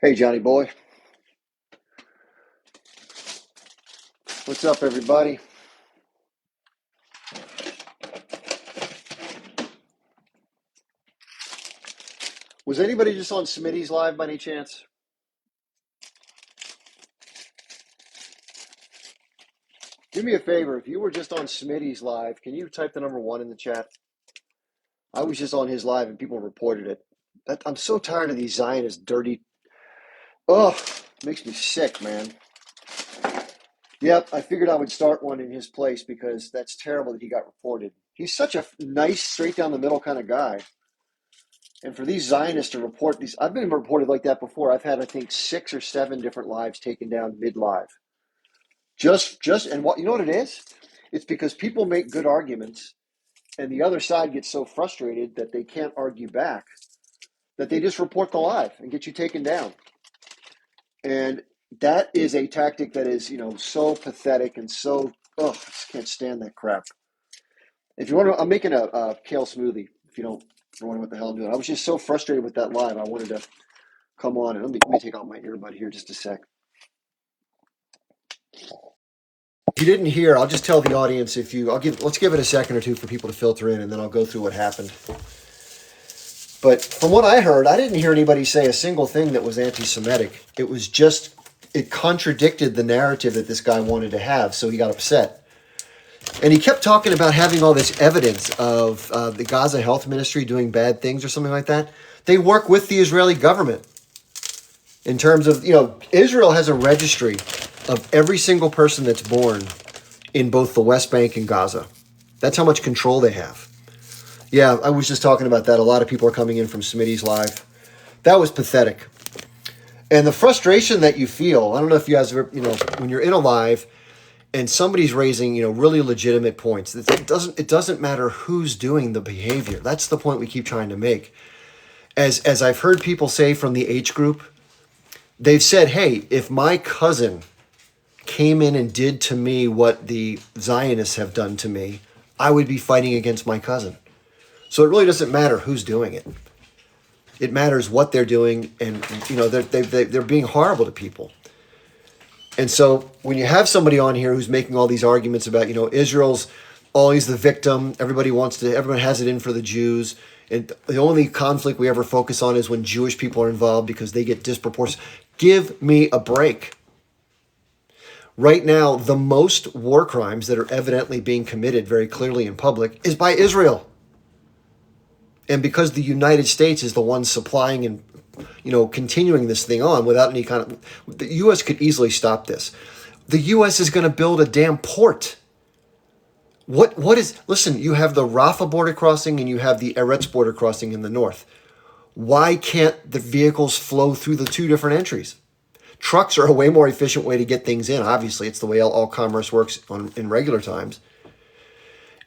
Hey, Johnny boy. What's up, everybody? Was anybody just on Smitty's live by any chance? Do me a favor. If you were just on Smitty's live, can you type the number one in the chat? I was just on his live and people reported it. I'm so tired of these Zionist dirty. Ugh, makes me sick, man. Yep, I figured I would start one in his place because that's terrible that he got reported. He's such a nice, straight down the middle kind of guy. And for these Zionists to report these, I've been reported like that before. I've had, I think, 6 or 7 different lives taken down mid live. And what you know what it is? It's because people make good arguments, and the other side gets so frustrated that they can't argue back that they just report the lie and get you taken down. And that is a tactic that is, so pathetic and so I just can't stand that crap. If you want to, I'm making a kale smoothie. If you don't wonder what the hell I'm doing, I was just so frustrated with that live. I wanted to come on and let me take out my earbud here just a sec. If you didn't hear, I'll just tell the audience let's give it a second or two for people to filter in and then I'll go through what happened. But from what I heard, I didn't hear anybody say a single thing that was anti-Semitic. It contradicted the narrative that this guy wanted to have, so he got upset. And he kept talking about having all this evidence of the Gaza Health Ministry doing bad things or something like that. They work with the Israeli government in terms of, Israel has a registry of every single person that's born in both the West Bank and Gaza. That's how much control they have. Yeah, I was just talking about that. A lot of people are coming in from Smitty's live. That was pathetic. And the frustration that you feel, I don't know if you guys ever, when you're in a live and somebody's raising, really legitimate points. It doesn't matter who's doing the behavior. That's the point we keep trying to make. As I've heard people say from the H group, they've said, hey, if my cousin came in and did to me what the Zionists have done to me, I would be fighting against my cousin. So it really doesn't matter who's doing it. It matters what they're doing, and they're being horrible to people. And so when you have somebody on here who's making all these arguments about, Israel's always the victim, everyone has it in for the Jews, and the only conflict we ever focus on is when Jewish people are involved because they get disproportionate. Give me a break. Right now, the most war crimes that are evidently being committed very clearly in public is by Israel. And because the United States is the one supplying and, continuing this thing on without any kind of, the U.S. could easily stop this. The U.S. is going to build a damn port. Listen, you have the Rafah border crossing and you have the Eretz border crossing in the north. Why can't the vehicles flow through the two different entries? Trucks are a way more efficient way to get things in. Obviously, it's the way all commerce works in regular times.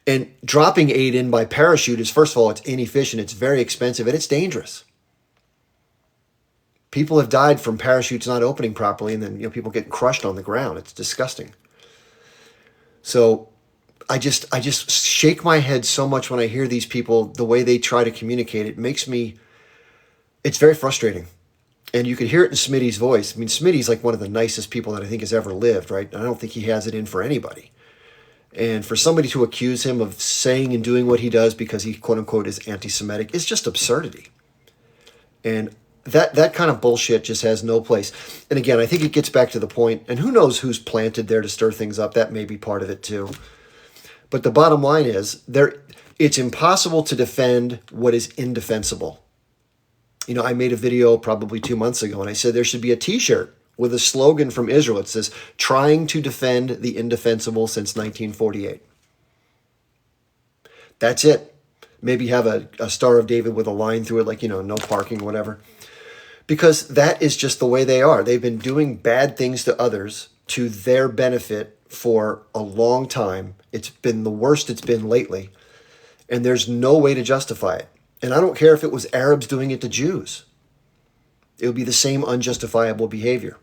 And dropping aid in by parachute is, first of all, it's inefficient, it's very expensive, and it's dangerous. People have died from parachutes not opening properly, and then people get crushed on the ground. It's disgusting. So I just shake my head so much when I hear these people, the way they try to communicate. It's very frustrating. And you can hear it in Smitty's voice. I mean, Smitty's like one of the nicest people that I think has ever lived, right? I don't think he has it in for anybody. And for somebody to accuse him of saying and doing what he does because he, quote unquote, is anti-Semitic is just absurdity. And that kind of bullshit just has no place. And again, I think it gets back to the point, and who knows who's planted there to stir things up. That may be part of it too. But the bottom line is, it's impossible to defend what is indefensible. I made a video probably 2 months ago, and I said there should be a T-shirt with a slogan from Israel. It says, trying to defend the indefensible since 1948. That's it. Maybe have a Star of David with a line through it, like, no parking, whatever. Because that is just the way they are. They've been doing bad things to others to their benefit for a long time. It's been the worst it's been lately. And there's no way to justify it. And I don't care if it was Arabs doing it to Jews. It would be the same unjustifiable behavior.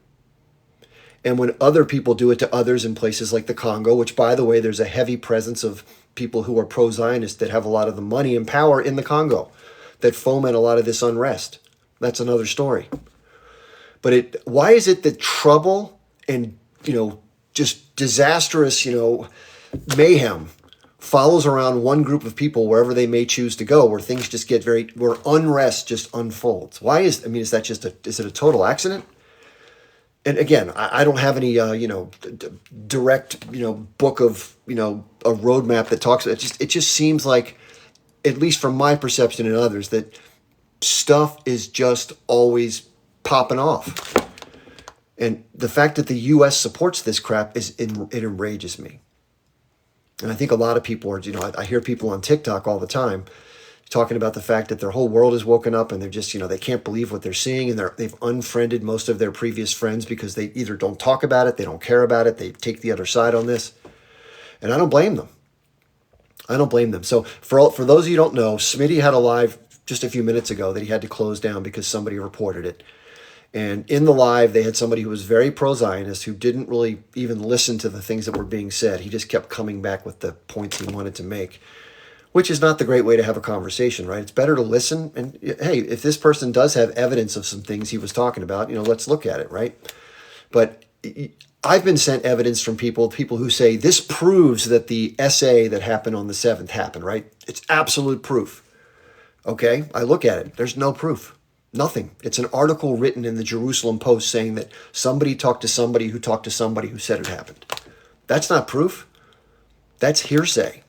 And when other people do it to others in places like the Congo, which, by the way, there's a heavy presence of people who are pro-Zionist that have a lot of the money and power in the Congo that foment a lot of this unrest. That's another story. But why is it that trouble and, just disastrous, mayhem follows around one group of people wherever they may choose to go, where things just get where unrest just unfolds? Why is that is it a total accident? And again, I don't have any, direct, book of, a roadmap that talks about it. Just seems like, at least from my perception and others, that stuff is just always popping off. And the fact that the U.S. supports this crap it enrages me. And I think a lot of people are, I hear people on TikTok all the time talking about the fact that their whole world is woken up and they're just, they can't believe what they're seeing, and they've unfriended most of their previous friends because they either don't talk about it, they don't care about it, they take the other side on this. And I don't blame them. So for those of you who don't know, Smitty had a live just a few minutes ago that he had to close down because somebody reported it. And in the live, they had somebody who was very pro-Zionist, who didn't really even listen to the things that were being said. He just kept coming back with the points he wanted to make, which is not the great way to have a conversation, right? It's better to listen. And hey, if this person does have evidence of some things he was talking about, let's look at it, right? But I've been sent evidence from people who say this proves that the essay that happened on the 7th happened, right? It's absolute proof. Okay, I look at it. There's no proof. Nothing. It's an article written in the Jerusalem Post saying that somebody talked to somebody who talked to somebody who said it happened. That's not proof. That's hearsay.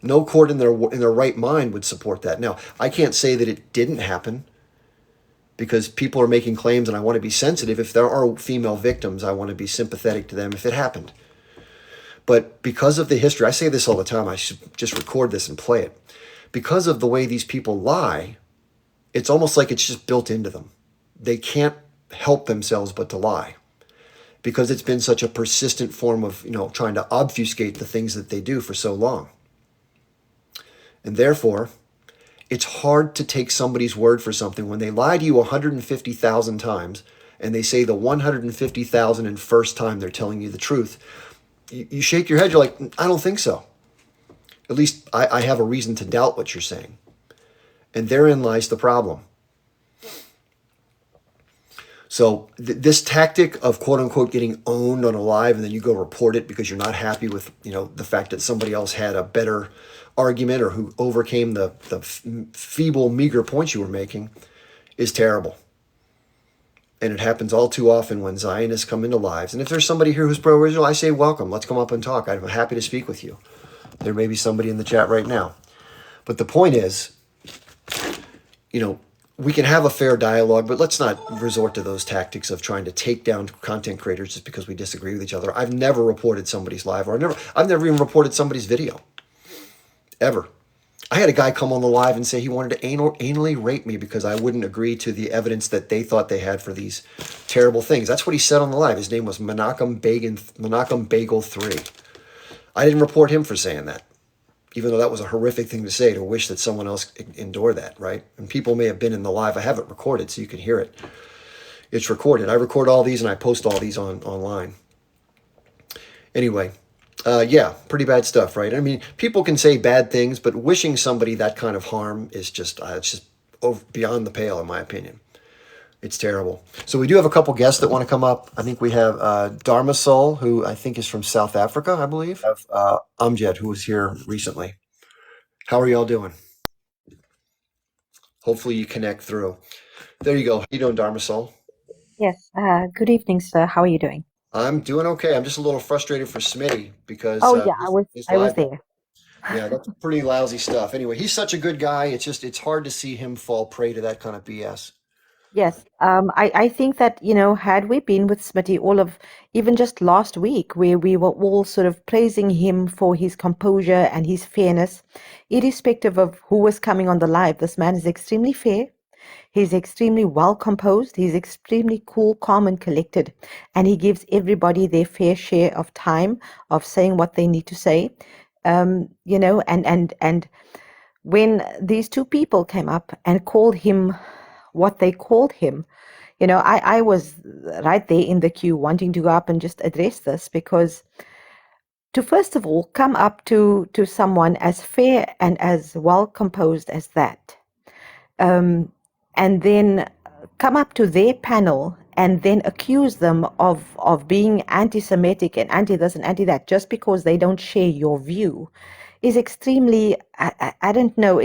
No court in their right mind would support that. Now, I can't say that it didn't happen, because people are making claims, and I want to be sensitive. If there are female victims, I want to be sympathetic to them if it happened. But because of the history, I say this all the time, I should just record this and play it. Because of the way these people lie, it's almost like it's just built into them. They can't help themselves but to lie, because it's been such a persistent form of, trying to obfuscate the things that they do for so long. And therefore, it's hard to take somebody's word for something when they lie to you 150,000 times and they say the 150,001st time they're telling you the truth. You shake your head, you're like, I don't think so. At least I have a reason to doubt what you're saying. And therein lies the problem. So this tactic of quote unquote getting owned on a live, and then you go report it because you're not happy with, the fact that somebody else had a better argument or who overcame the feeble, meager points you were making, is terrible. And it happens all too often when Zionists come into lives. And if there's somebody here who's pro-Israel, I say welcome. Let's come up and talk. I'm happy to speak with you. There may be somebody in the chat right now. But the point is, we can have a fair dialogue, but let's not resort to those tactics of trying to take down content creators just because we disagree with each other. I've never reported somebody's live, or I've never even reported somebody's video. Ever. I had a guy come on the live and say he wanted to anally rape me because I wouldn't agree to the evidence that they thought they had for these terrible things. That's what he said on the live. His name was Menachem Bagel 3. I didn't report him for saying that, even though that was a horrific thing to say, to wish that someone else endured that, right? And people may have been in the live. I have it recorded so you can hear it. It's recorded. I record all these and I post all these online. Anyway, yeah, pretty bad stuff, right? I mean, people can say bad things, but wishing somebody that kind of harm is just, it's just beyond the pale, in my opinion. It's terrible. So we do have a couple guests that want to come up. I think we have Dharma Soul, who I think is from South Africa, I believe. Amjad, who was here recently. How are y'all doing? Hopefully you connect through. There you go. How you doing, Dharma Soul? Yes. Good evening, sir. How are you doing? I'm doing okay. I'm just a little frustrated for Smitty because Oh yeah, his I was live. there. Yeah, that's pretty lousy stuff. Anyway, he's such a good guy. It's hard to see him fall prey to that kind of BS. Yes. I think that, had we been with Smitty even just last week, where we were all sort of praising him for his composure and his fairness, irrespective of who was coming on the live, this man is extremely fair. He's extremely well composed. He's extremely cool, calm, and collected. And he gives everybody their fair share of time of saying what they need to say. And when these two people came up and called him what they called him, I was right there in the queue wanting to go up and just address this, because to first of all come up to someone as fair and as well composed as that, and then come up to their panel and then accuse them of being anti-Semitic and anti this and anti that just because they don't share your view is extremely, I don't know,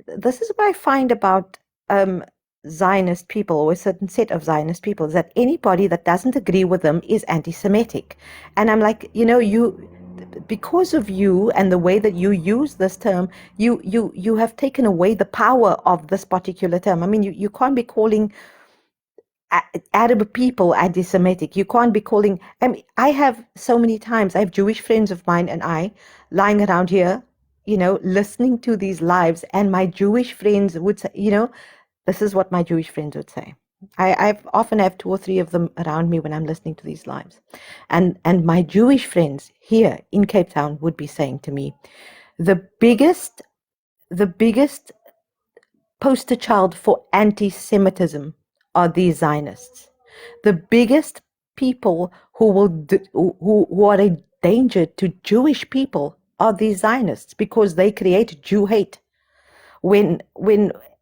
this is what I find about um, Zionist people, or a certain set of Zionist people, is that anybody that doesn't agree with them is anti-Semitic. And I'm like, because of you and the way that you use this term, you have taken away the power of this particular term. I mean, you can't be calling Arab people anti-Semitic. You can't be calling. I mean, I have so many times. I have Jewish friends of mine and I lying around here, listening to these lives, and my Jewish friends would say, this is what my Jewish friends would say. I've often have two or three of them around me when I'm listening to these lives, and my Jewish friends here in Cape Town would be saying to me, the biggest poster child for anti-Semitism are these Zionists. The biggest people who are a danger to Jewish people are these Zionists, because they create Jew hate. When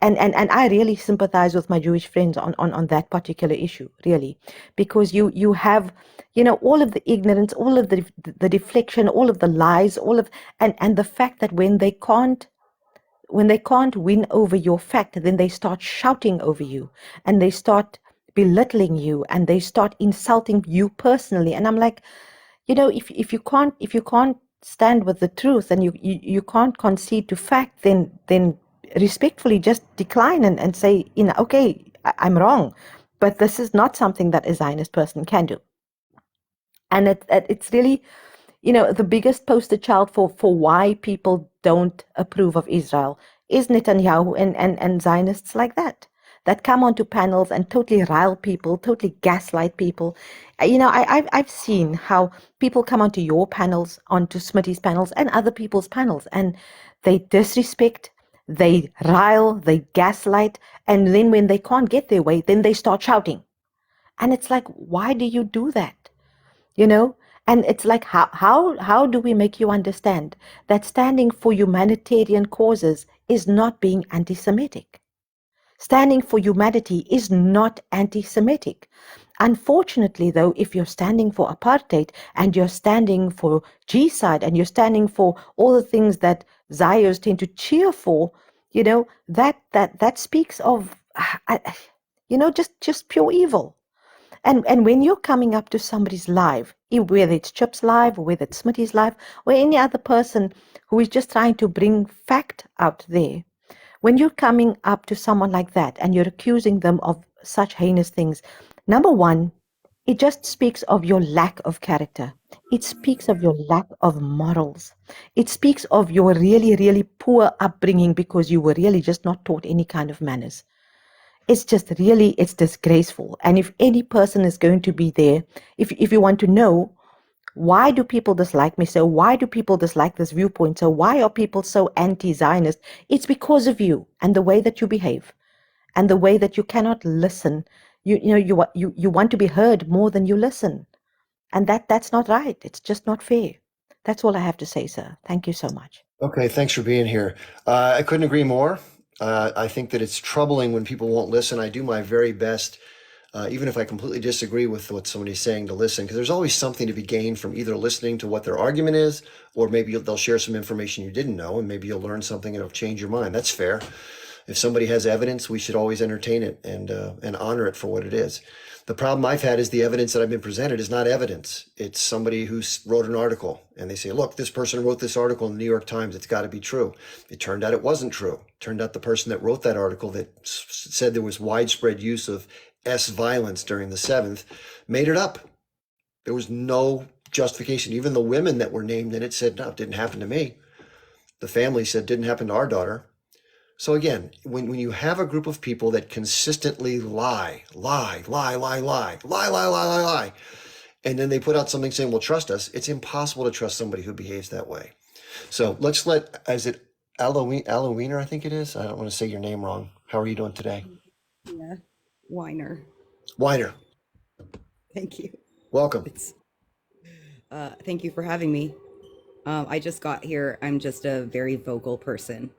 and I really sympathize with my Jewish friends on that particular issue, really, because you have all of the ignorance, all of the deflection, all of the lies, all of and the fact that when they can't win over your fact, then they start shouting over you, and they start belittling you, and they start insulting you personally. And I'm like, if you can't stand with the truth, and you can't concede to fact, then respectfully just decline and say, okay, I'm wrong, but this is not something that a Zionist person can do. And it's really, the biggest poster child for why people don't approve of Israel is Netanyahu and Zionists like that come onto panels and totally rile people, totally gaslight people. I've seen how people come onto your panels, onto Smitty's panels, and other people's panels, and they disrespect, they rile, they gaslight, and then when they can't get their way, then they start shouting. And it's like, why do you do that? you know and it's like, how do we make you understand that standing for humanitarian causes is not being anti-Semitic? Standing for humanity is not anti-Semitic. Unfortunately, though, if you're standing for apartheid, and you're standing for genocide, and you're standing for all the things that Zios tend to cheer for, that speaks of just pure evil. And when you're coming up to somebody's live, whether it's Chip's live, or whether it's Smitty's live, or any other person who is just trying to bring fact out there, when you're coming up to someone like that and you're accusing them of such heinous things, number one, it just speaks of your lack of character. It speaks of your lack of morals. It speaks of your really, really poor upbringing, because you were really just not taught any kind of manners. It's disgraceful. And if any person is going to be there, if you want to know, why do people dislike me so? Why do people dislike this viewpoint so? Why are people so anti-Zionist? It's because of you and the way that you behave, and the way that you cannot listen. You want to be heard more than you listen, and that's not right. It's just not fair. That's all I have to say, sir. Thank you so much. Okay, thanks for being here. I couldn't agree more. I think that it's troubling when people won't listen. I do my very best, even if I completely disagree with what somebody's saying, to listen, because there's always something to be gained from either listening to what their argument is, or maybe they'll share some information you didn't know, and maybe you'll learn something and it'll change your mind. That's fair. If somebody has evidence, we should always entertain it and honor it for what it is. The problem I've had is the evidence that I've been presented is not evidence. It's somebody who wrote an article, and they say, look, this person wrote this article in the New York Times. It's got to be true. It turned out it wasn't true. It turned out the person that wrote that article that said there was widespread use of S violence during the 7th made it up. There was no justification. Even the women that were named in it said, no, it didn't happen to me. The family said, didn't happen to our daughter. So again, when you have a group of people that consistently lie, and then they put out something saying, well, trust us, it's impossible to trust somebody who behaves that way. So let's is it Aloweener, I think it is? I don't want to say your name wrong. How are you doing today? Yeah, Weiner. Weiner, Thank you. welcome. Thank you for having me. I just got here. I'm just a very vocal person.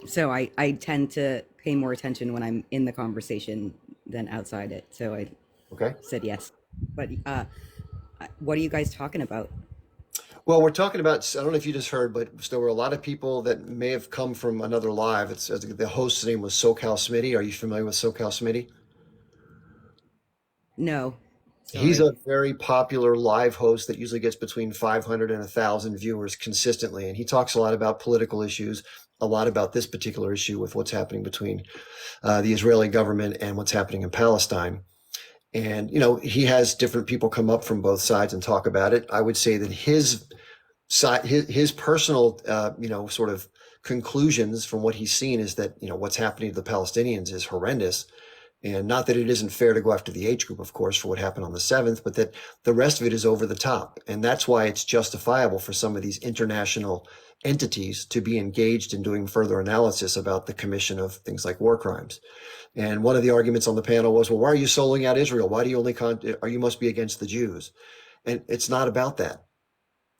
So I tend to pay more attention when I'm in the conversation than outside it. So I Okay. said yes. But what are you guys talking about? Well, we're talking about, I don't know if you just heard, but there were a lot of people that may have come from another live. It's the host's name was SoCal Smitty. Are you familiar with SoCal Smitty? No, He's sorry. a very popular live host that usually gets between 500 and 1,000 viewers consistently. And he talks a lot about political issues, a lot about this particular issue with what's happening between the Israeli government and what's happening in Palestine. And, he has different people come up from both sides and talk about it. I would say that his side, his personal, sort of conclusions from what he's seen is that, what's happening to the Palestinians is horrendous. And not that it isn't fair to go after the age group, of course, for what happened on the 7th, but that the rest of it is over the top. And that's why it's justifiable for some of these international entities to be engaged in doing further analysis about the commission of things like war crimes. And one of the arguments on the panel was, well, why are you soloing out Israel? Why do you only, or you must be against the Jews? And it's not about that.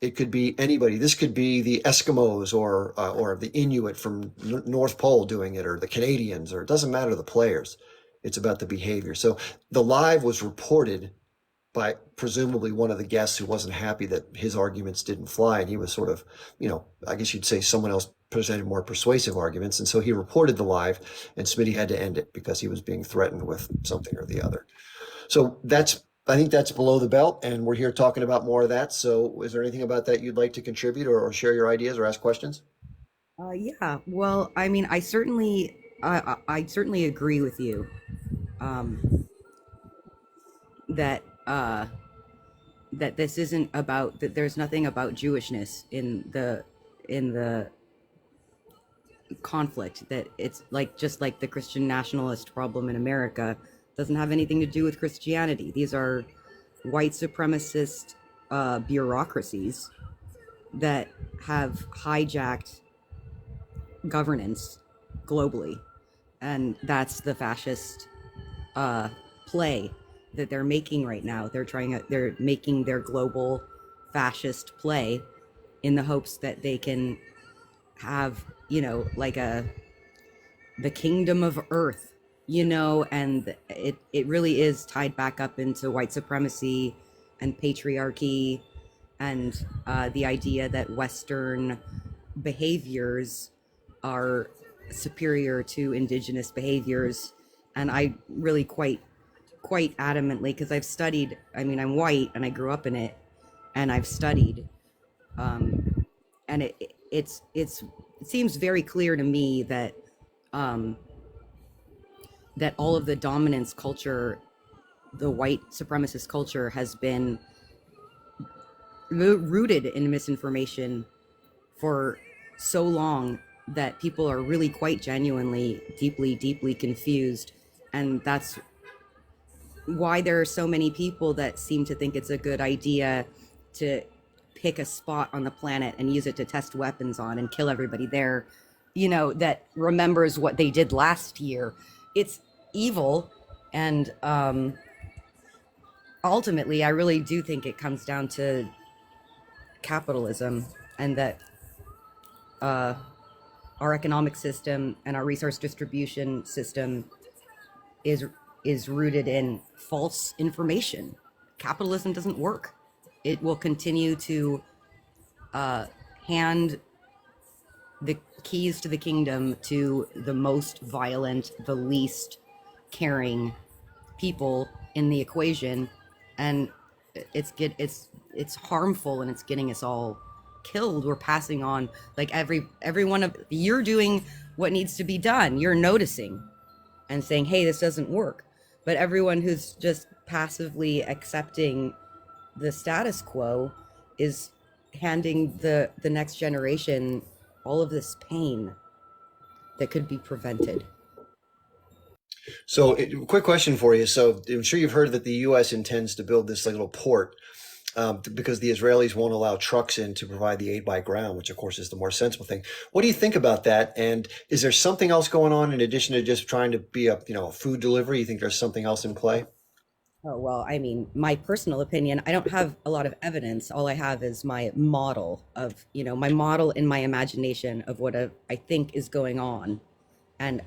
It could be anybody. This could be the Eskimos or the Inuit from North Pole doing it, or the Canadians, or it doesn't matter the players. It's about the behavior. So the live was reported by presumably one of the guests who wasn't happy that his arguments didn't fly, and he was sort of, I guess you'd say someone else presented more persuasive arguments, and so he reported the live, and Smitty had to end it because he was being threatened with something or the other. So I think that's below the belt, and we're here talking about more of that. So is there anything about that you'd like to contribute or share your ideas or ask questions? Yeah. Well, I mean, I certainly agree with you um, that that this isn't about that. There's nothing about Jewishness in the conflict. That it's like just like the Christian nationalist problem in America doesn't have anything to do with Christianity. These are white supremacist bureaucracies that have hijacked governance globally, and that's the fascist uh, play that they're making right now. They're making their global fascist play in the hopes that they can have, like the kingdom of earth, and it really is tied back up into white supremacy and patriarchy and the idea that Western behaviors are superior to indigenous behaviors. And I really quite adamantly, because I've studied, I mean, I'm white and I grew up in it, and I've studied, um, and it seems very clear to me that um, that all of the dominance culture, the white supremacist culture, has been rooted in misinformation for so long that people are really quite genuinely deeply confused. And that's why there are so many people that seem to think it's a good idea to pick a spot on the planet and use it to test weapons on and kill everybody there, that remembers what they did last year. It's evil. And ultimately, I really do think it comes down to capitalism, and that uh, our economic system and our resource distribution system is is rooted in false information. Capitalism doesn't work. It will continue to uh, hand the keys to the kingdom to the most violent, the least caring people in the equation, and it's harmful, and it's getting us all killed. We're passing on, like, every one of you're doing what needs to be done. You're noticing and saying, "Hey, this doesn't work," but everyone who's just passively accepting the status quo is handing the next generation all of this pain that could be prevented. So, quick question for you. So, I'm sure you've heard that the U.S. intends to build this like, little port because the Israelis won't allow trucks in to provide the aid by ground, which of course is the more sensible thing. What do you think about that? And is there something else going on in addition to just trying to be a food delivery? You think there's something else in play? Oh, well, I mean, my personal opinion, I don't have a lot of evidence. All I have is my model of, my model in my imagination of what I think is going on. And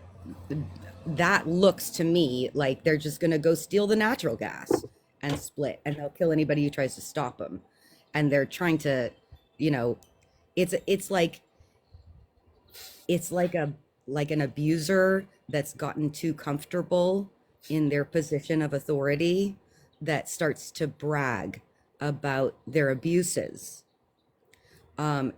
that looks to me like they're just going to go steal the natural gas and split, and they'll kill anybody who tries to stop them. And they're trying to, you know, it's like it's like a like an abuser that's gotten too comfortable in their position of authority that starts to brag about their abuses.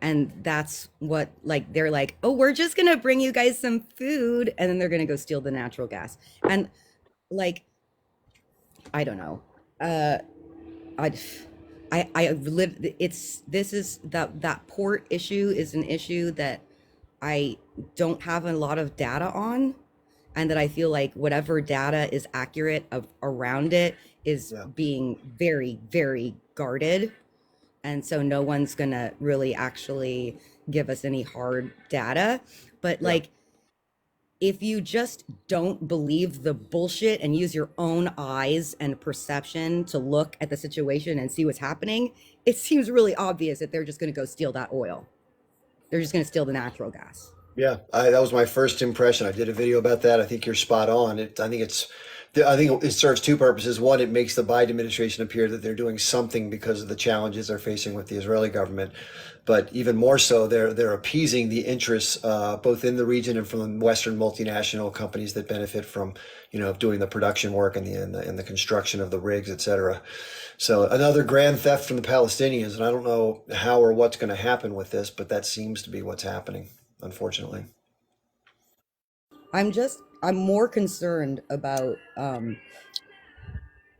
And that's what, like, they're like, oh, we're just gonna bring you guys some food, and then they're gonna go steal the natural gas. And like, I don't know. Uh, I, I live. It's this is that port issue is an issue that I don't have a lot of data on, and that I feel like whatever data is accurate around it is Yeah. being very, very guarded. And so no one's gonna really actually give us any hard data. But Yeah. like, if you just don't believe the bullshit and use your own eyes and perception to look at the situation and see what's happening, it seems really obvious that they're just gonna go steal that oil. They're just gonna steal the natural gas. Yeah, that was my first impression. I did a video about that. I think you're spot on. I think it serves two purposes. One, it makes the Biden administration appear that they're doing something because of the challenges they're facing with the Israeli government. But even more so, they're appeasing the interests both in the region and from Western multinational companies that benefit from, doing the production work and the construction of the rigs, et cetera. So another grand theft from the Palestinians, and I don't know how or what's going to happen with this, but that seems to be what's happening, unfortunately. I'm more concerned about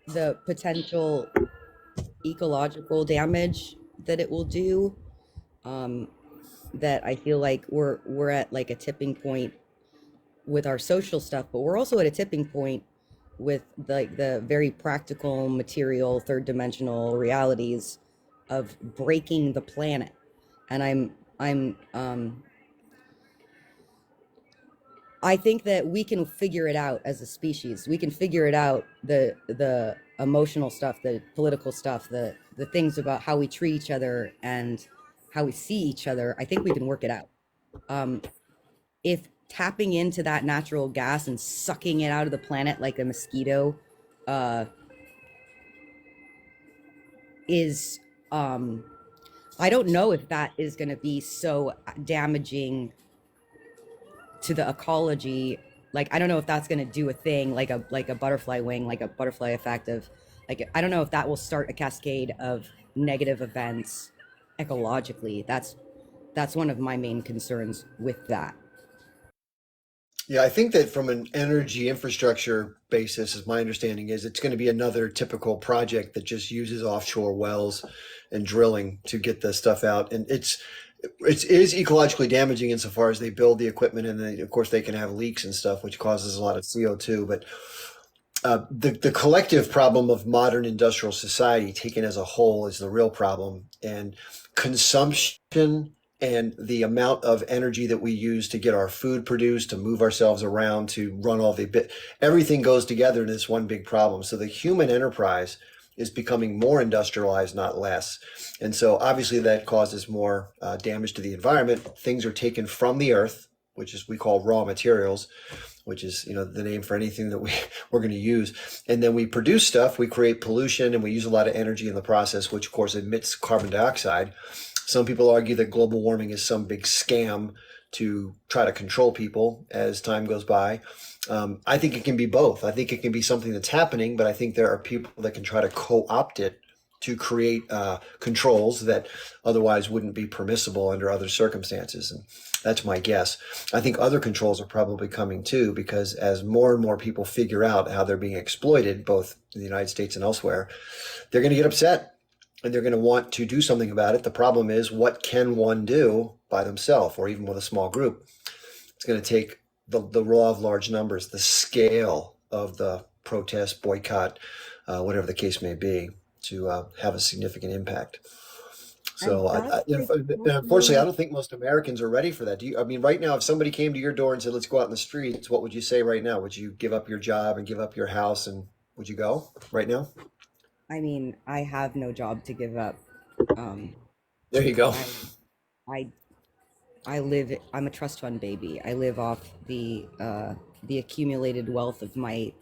the potential ecological damage that it will do. Um, that I feel like we're at like a tipping point with our social stuff, but we're also at a tipping point with like the very practical, material, third dimensional realities of breaking the planet. And I'm I think that we can figure it out as a species. We can figure it out, the emotional stuff, the political stuff, the things about how we treat each other and how we see each other. I think we can work it out. Um, if tapping into that natural gas and sucking it out of the planet like a mosquito uh, is, I don't know if that is going to be so damaging to the ecology. Like, I don't know if that's going to do a thing like a butterfly wing, like a butterfly effect of, like, I don't know if that will start a cascade of negative events ecologically. That's one of my main concerns with that. Yeah, I think that from an energy infrastructure basis, as my understanding is, it's going to be another typical project that just uses offshore wells and drilling to get the stuff out. And it is ecologically damaging insofar as they build the equipment and then, of course, they can have leaks and stuff, which causes a lot of CO2. But the collective problem of modern industrial society taken as a whole is the real problem, and consumption and the amount of energy that we use to get our food produced, to move ourselves around, to run all the bit, everything goes together in this one big problem. So the human enterprise is becoming more industrialized, not less. And so obviously that causes more damage to the environment. Things are taken from the earth, which is we call raw materials, which is the name for anything that we're going to use, and then we produce stuff, we create pollution, and we use a lot of energy in the process, which of course emits carbon dioxide. Some people argue that global warming is some big scam to try to control people as time goes by. I think it can be both. I think it can be something that's happening, but I think there are people that can try to co-opt it to create controls that otherwise wouldn't be permissible under other circumstances. And that's my guess. I think other controls are probably coming too, because as more and more people figure out how they're being exploited, both in the United States and elsewhere, they're going to get upset and they're going to want to do something about it. The problem is, what can one do by themselves or even with a small group? It's going to take the law of large numbers, the scale of the protest, boycott, whatever the case may be, to have a significant impact. And So, that's like unfortunately, I totally. don't think most Americans are ready for that. I mean, right now, if somebody came to your door and said, "Let's go out in the streets," what would you say right now? Would you give up your job and give up your house, and would you go right now? I mean, I have no job to give up. Um, There you go. I I I'm a trust fund baby. I live off the accumulated wealth of my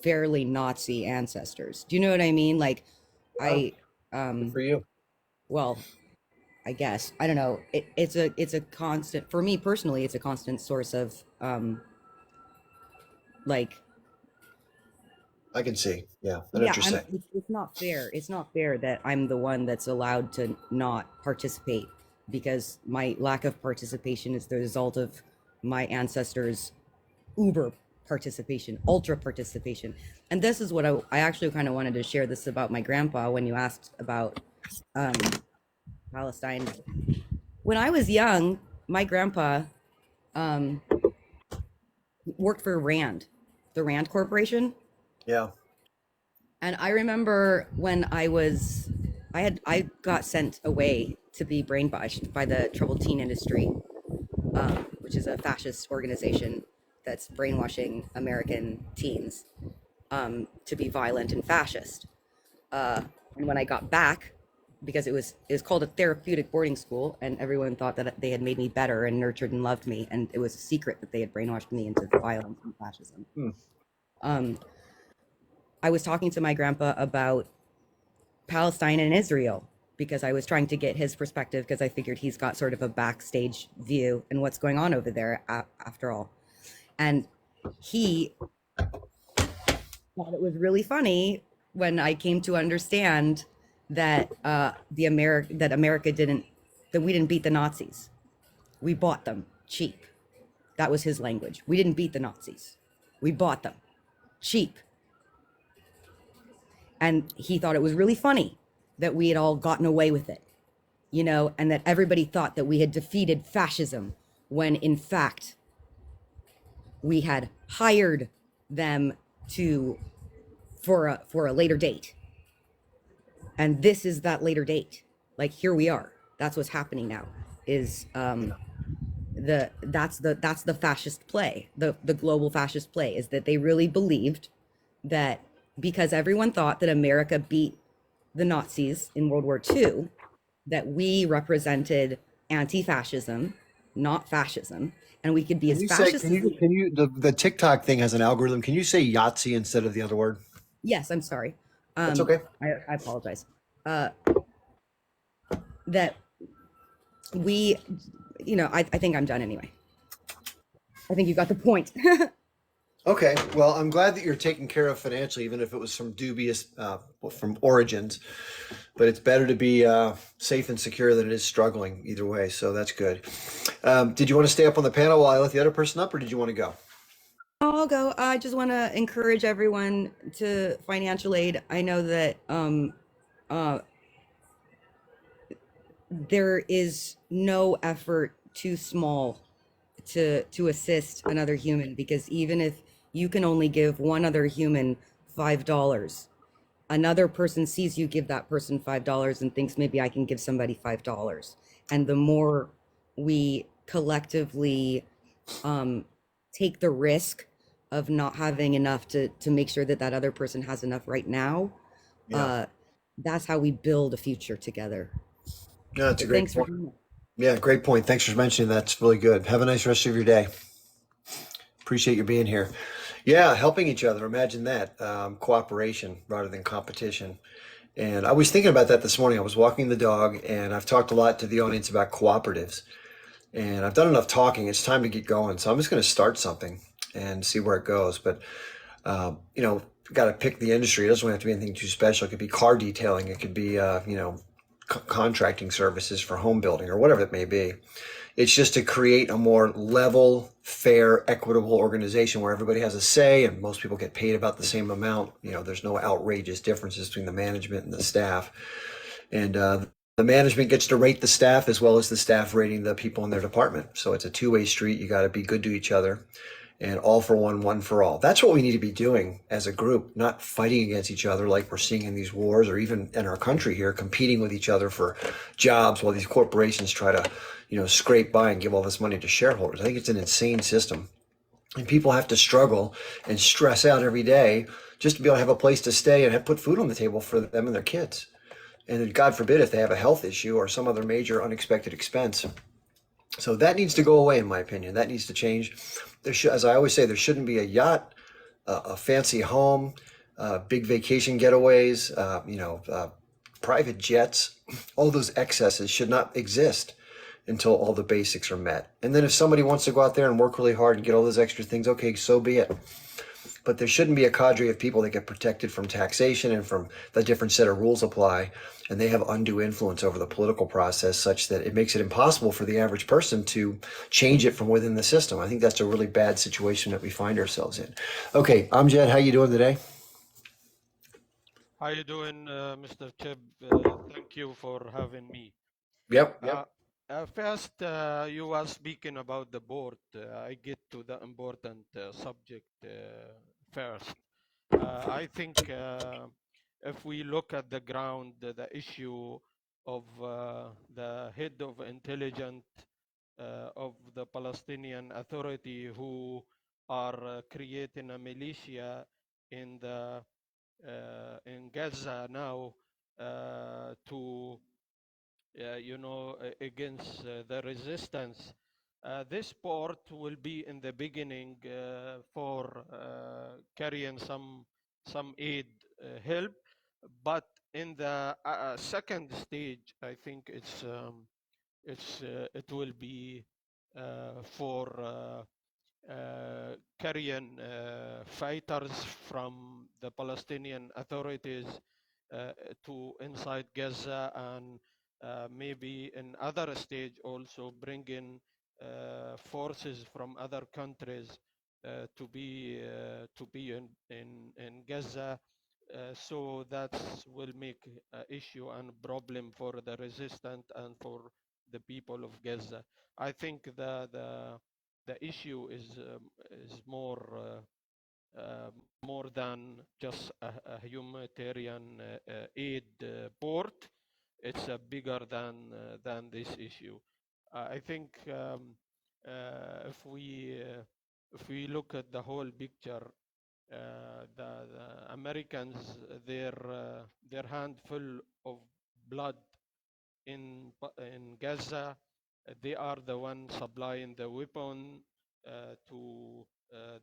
fairly Nazi ancestors. Do you know what I mean? Like, Wow, I, good um, for you. well, I guess I don't know. It's a constant for me personally. It's a constant source of like I can see. Yeah, I know what yeah. you're I'm. saying. It's not fair. It's not fair that I'm the one that's allowed to not participate because my lack of participation is the result of my ancestors' uber participation, ultra participation. And this is what I actually kind of wanted to share this about my grandpa when you asked about um, Palestine. When I was young, my grandpa um, worked for Rand, the Rand Corporation. Yeah. And I remember when I got sent away to be brainwashed by the troubled teen industry, which is a fascist organization that's brainwashing American teens to be violent and fascist. And when I got back, because it was called a therapeutic boarding school, and everyone thought that they had made me better and nurtured and loved me, and it was a secret that they had brainwashed me into violence and fascism. Hmm. Um, I was talking to my grandpa about Palestine and Israel because I was trying to get his perspective because I figured he's got sort of a backstage view and what's going on over there after all. And he thought it was really funny when I came to understand that America didn't that we didn't beat the Nazis. We bought them cheap. That was his language. We didn't beat the Nazis. We bought them cheap. And he thought it was really funny that we had all gotten away with it, and that everybody thought that we had defeated fascism when in fact we had hired them to for a later date. And this is that later date. Like, here we are. That's what's happening now. Is that's the fascist play, the global fascist play, is that they really believed that because everyone thought that America beat the Nazis in World War II, that we represented anti-fascism, not fascism, and we could be Can as you say, fascist as we. can you, the TikTok thing has an algorithm. Can you say Yahtzee instead of the other word? Yes, I'm sorry. That's okay. I apologize. Uh, that we, I think I'm done anyway. I think you got the point. Okay. Well, I'm glad that you're taken care of financially, even if it was from dubious, from origins. But it's better to be safe and secure than it is struggling either way. So that's good. Did you want to stay up on the panel while I let the other person up, or did you want to go? I'll go. I just want to encourage everyone to financial aid. I know that uh, there is no effort too small to assist another human, because even if you can only give one other human $5, another person sees you give that person $5 and thinks maybe I can give somebody $5. And the more we collectively take the risk of not having enough to make sure that that other person has enough right now, Yeah. that's how we build a future together. No, that's a But great thanks for point. doing it. Yeah, great point. Thanks for mentioning that. It's really good. Have a nice rest of your day. Appreciate you being here. Yeah, helping each other. Imagine that. Cooperation rather than competition. And I was thinking about that this morning. I was walking the dog, and I've talked a lot to the audience about cooperatives. And I've done enough talking. It's time to get going. So I'm just going to start something and see where it goes. But, got to pick the industry. It doesn't have to be anything too special. It could be car detailing. It could be, contracting services for home building or whatever it may be. It's just to create a more level, fair, equitable organization where everybody has a say and most people get paid about the same amount. There's no outrageous differences between the management and the staff. And the management gets to rate the staff as well as the staff rating the people in their department. So it's a two-way street. You got to be good to each other, and all for one, one for all. That's what we need to be doing as a group, not fighting against each other like we're seeing in these wars, or even in our country here, competing with each other for jobs while these corporations try to, scrape by and give all this money to shareholders. I think it's an insane system. And people have to struggle and stress out every day just to be able to have a place to stay and put food on the table for them and their kids. and then God forbid if they have a health issue or some other major unexpected expense. So that needs to go away, in my opinion. That needs to change. As I always say, there shouldn't be a yacht, a fancy home, big vacation getaways, private jets. All those excesses should not exist until all the basics are met. And then if somebody wants to go out there and work really hard and get all those extra things, okay, so be it. But there shouldn't be a cadre of people that get protected from taxation and from the different set of rules apply, and they have undue influence over the political process such that it makes it impossible for the average person to change it from within the system. I think that's a really bad situation that we find ourselves in. Okay, Amjad, how you doing today? How you doing, Mr. Chib? Thank you for having me. Yep. First, you were speaking about the board. I get to the important subject first. I think if we look at the ground, the issue of the head of intelligence of the Palestinian Authority who are creating a militia in the in Gaza now to against the resistance. This port will be in the beginning for carrying some aid help, but in the second stage, I think it will be for carrying fighters from the Palestinian authorities to inside Gaza, and maybe in other stage also bringing forces from other countries to be in Gaza. So that will make an issue and problem for the resistance and for the people of Gaza. I think the issue is more than just a humanitarian aid port. It's bigger than this issue. I think if we look at the whole picture, the Americans, their handful of blood in Gaza. They are the ones supplying the weapon to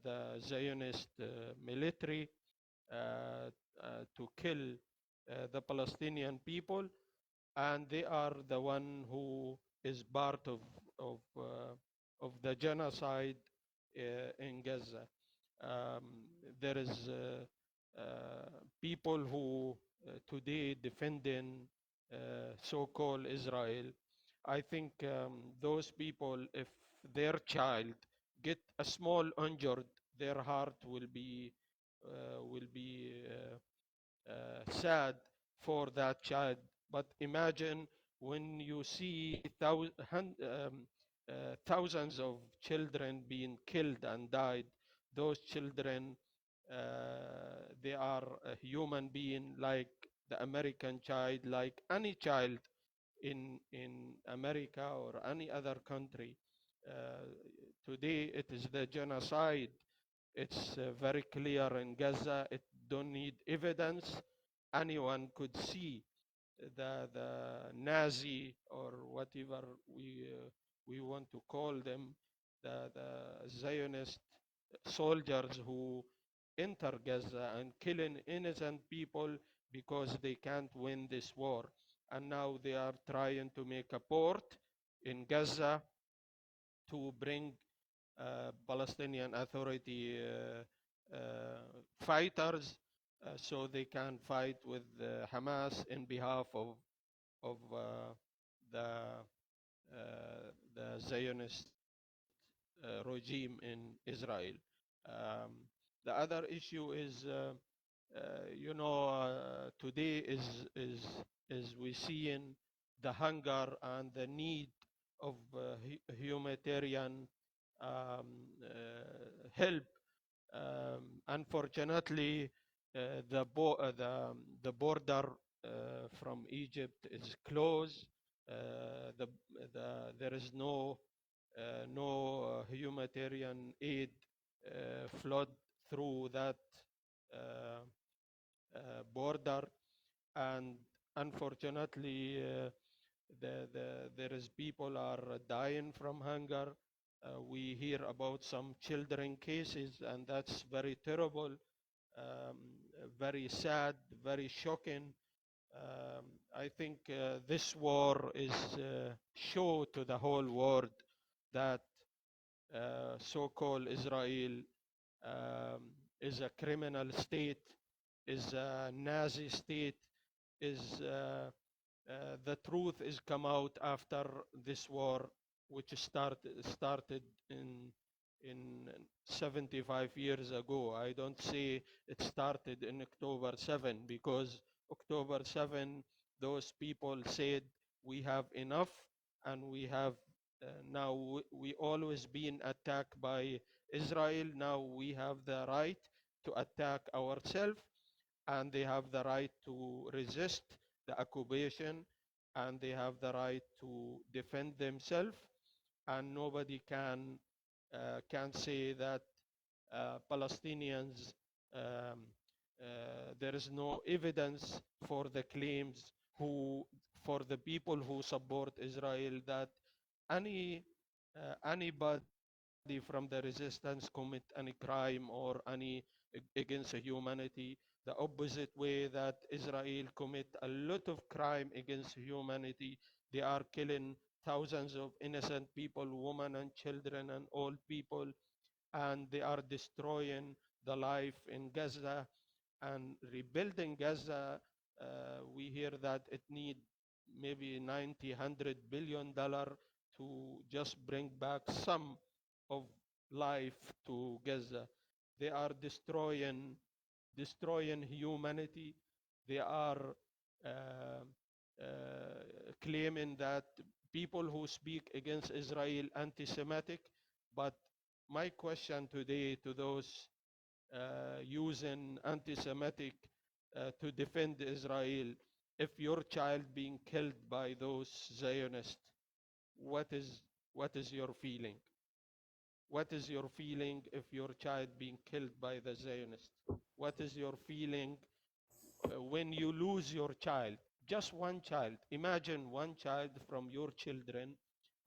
the Zionist military to kill the Palestinian people, and they are the one who is part of the genocide in Gaza. Um, there is people who today defending so-called Israel. I think those people, if their child get a small injured, their heart will be sad for that child. But imagine when you see thousands of children being killed and died. Those children, they are a human being like the American child, like any child in America or any other country. Today it is the genocide. It's very clear in Gaza. It don't need evidence. Anyone could see the Nazi or whatever we want to call them, the Zionist soldiers who enter Gaza and killing innocent people because they can't win this war. And now they are trying to make a port in Gaza to bring Palestinian Authority fighters so they can fight with Hamas in behalf of the the Zionist regime in Israel. Um, the other issue is, today is we seeing the hunger and the need of humanitarian help. Unfortunately, the border from Egypt is closed. There is no humanitarian aid flood through that border, and unfortunately, there is people are dying from hunger. We hear about some children cases, and that's very terrible, very sad, very shocking. I think this war is show to the whole world that so-called Israel is a criminal state, is a Nazi state, is the truth is come out after this war, which started in 75 years ago. I don't say it started in October 7 because October 7, those people said we have enough and we have now we always been attacked by Israel. Now we have the right to attack ourselves, and they have the right to resist the occupation, and they have the right to defend themselves, and nobody can say that Palestinians there is no evidence for the claims who for the people who support Israel that anybody from the resistance commit any crime or any against humanity. The opposite way that Israel commit a lot of crime against humanity. They are killing thousands of innocent people, women and children and old people, and they are destroying the life in Gaza and rebuilding Gaza. We hear that it need maybe 90, $100 billion to just bring back some of life to Gaza. They are destroying humanity. They are uh, claiming that people who speak against Israel anti-Semitic. But my question today to those using anti-Semitic to defend Israel, if your child being killed by those Zionists, what is what is your feeling? What is your feeling if your child being killed by the Zionists? What is your feeling when you lose your child? Just one child. Imagine one child from your children,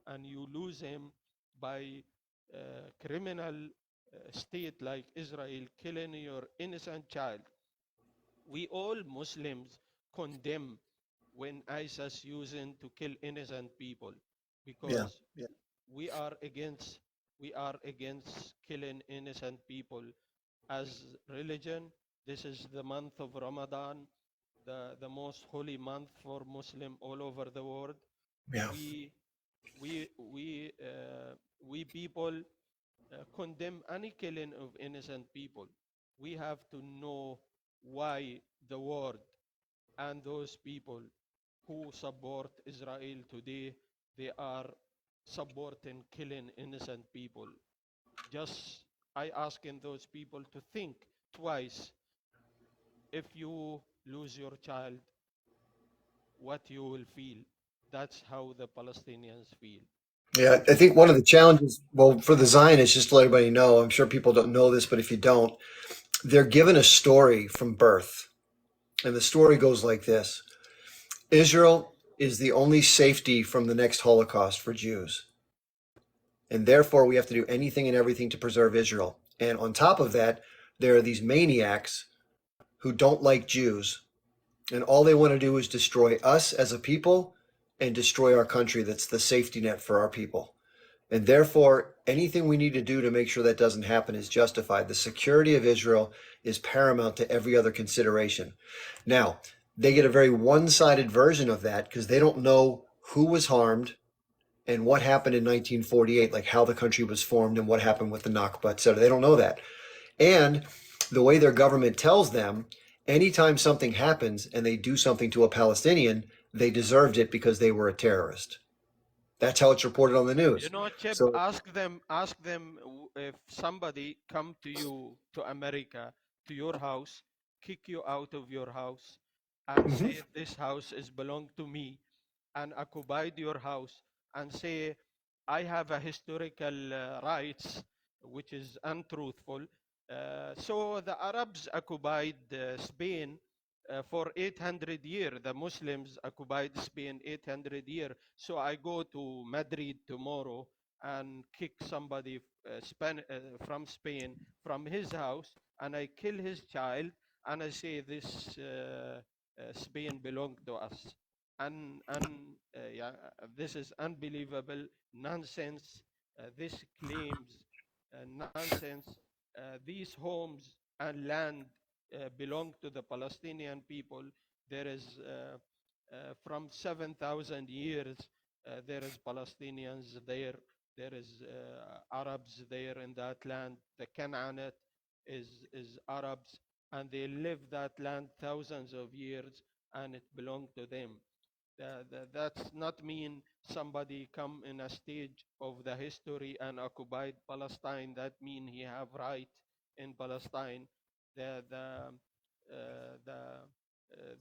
and you lose him by criminal state like Israel killing your innocent child. We all Muslims condemn when ISIS using to kill innocent people Yeah. because we are against we are against killing innocent people as religion. This is the month of Ramadan, the most holy month for Muslim all over the world. Yeah. We we we uh, we people condemn any killing of innocent people. We have to know why the world and those people who support Israel today, they are supporting killing innocent people. Just I asking those people to think twice. If you lose your child, what you will feel. That's how the Palestinians feel. Yeah, I think one of the challenges, well, for the Zionists, just to let everybody know, I'm sure people don't know this, but if you don't, they're given a story from birth. And the story goes like this: Israel is the only safety from the next Holocaust for Jews. And therefore, we have to do anything and everything to preserve Israel. And on top of that, there are these maniacs who don't like Jews. And all they want to do is destroy us as a people and destroy our country that's the safety net for our people. And therefore, anything we need to do to make sure that doesn't happen is justified. The security of Israel is paramount to every other consideration. Now, they get a very one sided version of that because they don't know who was harmed and what happened in 1948, like how the country was formed and what happened with the Nakba, et cetera. They don't know that. And the way their government tells them, anytime something happens and they do something to a Palestinian, they deserved it because they were a terrorist. That's how it's reported on the You news. know, Chip, So, ask them if somebody come to you to America to your house, kick you out of your house, and mhm. say this house is belong to me, and occupied your house, and say I have a historical rights, which is untruthful. So the Arabs occupied Spain for 800 years. The Muslims occupied Spain 800 years. So I go to Madrid tomorrow and kick somebody from Spain from his house, and I kill his child, and I say this Spain belonged to us. Yeah, this is unbelievable nonsense. This claims nonsense. These homes and land belong to the Palestinian people. There is from 7,000 years there is Palestinians there. There is Arabs there in that land. The Canaanite is Arabs, and they live that land thousands of years, and it belonged to them. That's not mean somebody come in a stage of the history and occupied Palestine. That mean he have right in Palestine. The the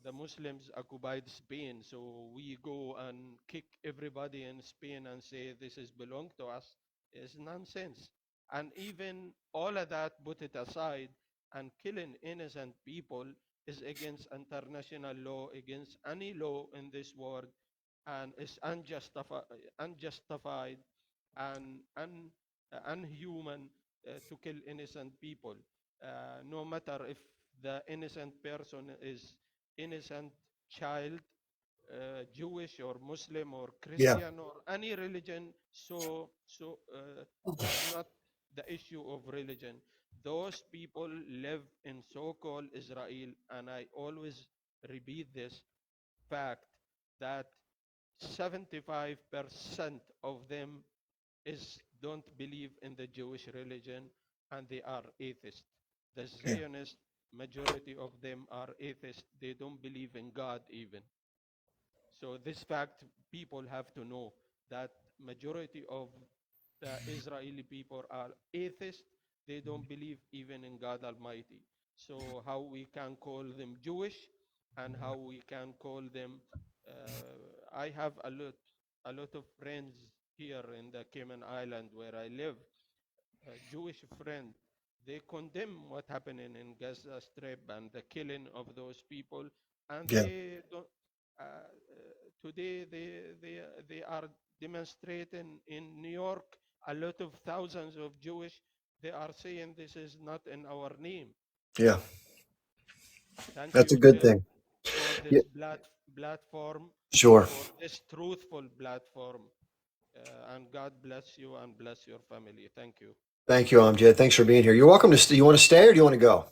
the Muslims occupied Spain, so we go and kick everybody in Spain and say this is belong to us. Is nonsense. And even all of that, put it aside, and killing innocent people is against international law, against any law in this world, and is unjustified and unhuman to kill innocent people, no matter if the innocent person is innocent child, Jewish or Muslim or Yeah. Christian or any religion. So it's not the issue of religion. Those people live in so-called Israel, and I always repeat this fact that 75% of them don't believe in the Jewish religion, and they are atheists. The Zionist majority of them are atheists. They don't believe in God even. So this fact people have to know, that majority of the Israeli people are atheists. They don't believe even in God Almighty. So how we can call them Jewish, and how we can call them? I have a lot of friends here in the Cayman Island where I live, Jewish friend. They condemn what happening in Gaza Strip and the killing of those people, and Yeah. they don't. Today they are demonstrating in New York. A lot of thousands of Jewish. They are saying this is not in our name. Yeah. Thank That's a you, good Jill, thing. for Yeah. this platform, Sure. for this truthful platform. And God bless you and bless your family. Thank you. Thank you, Amjad. Thanks for being here. You're welcome to stay. You want to stay or do you want to go?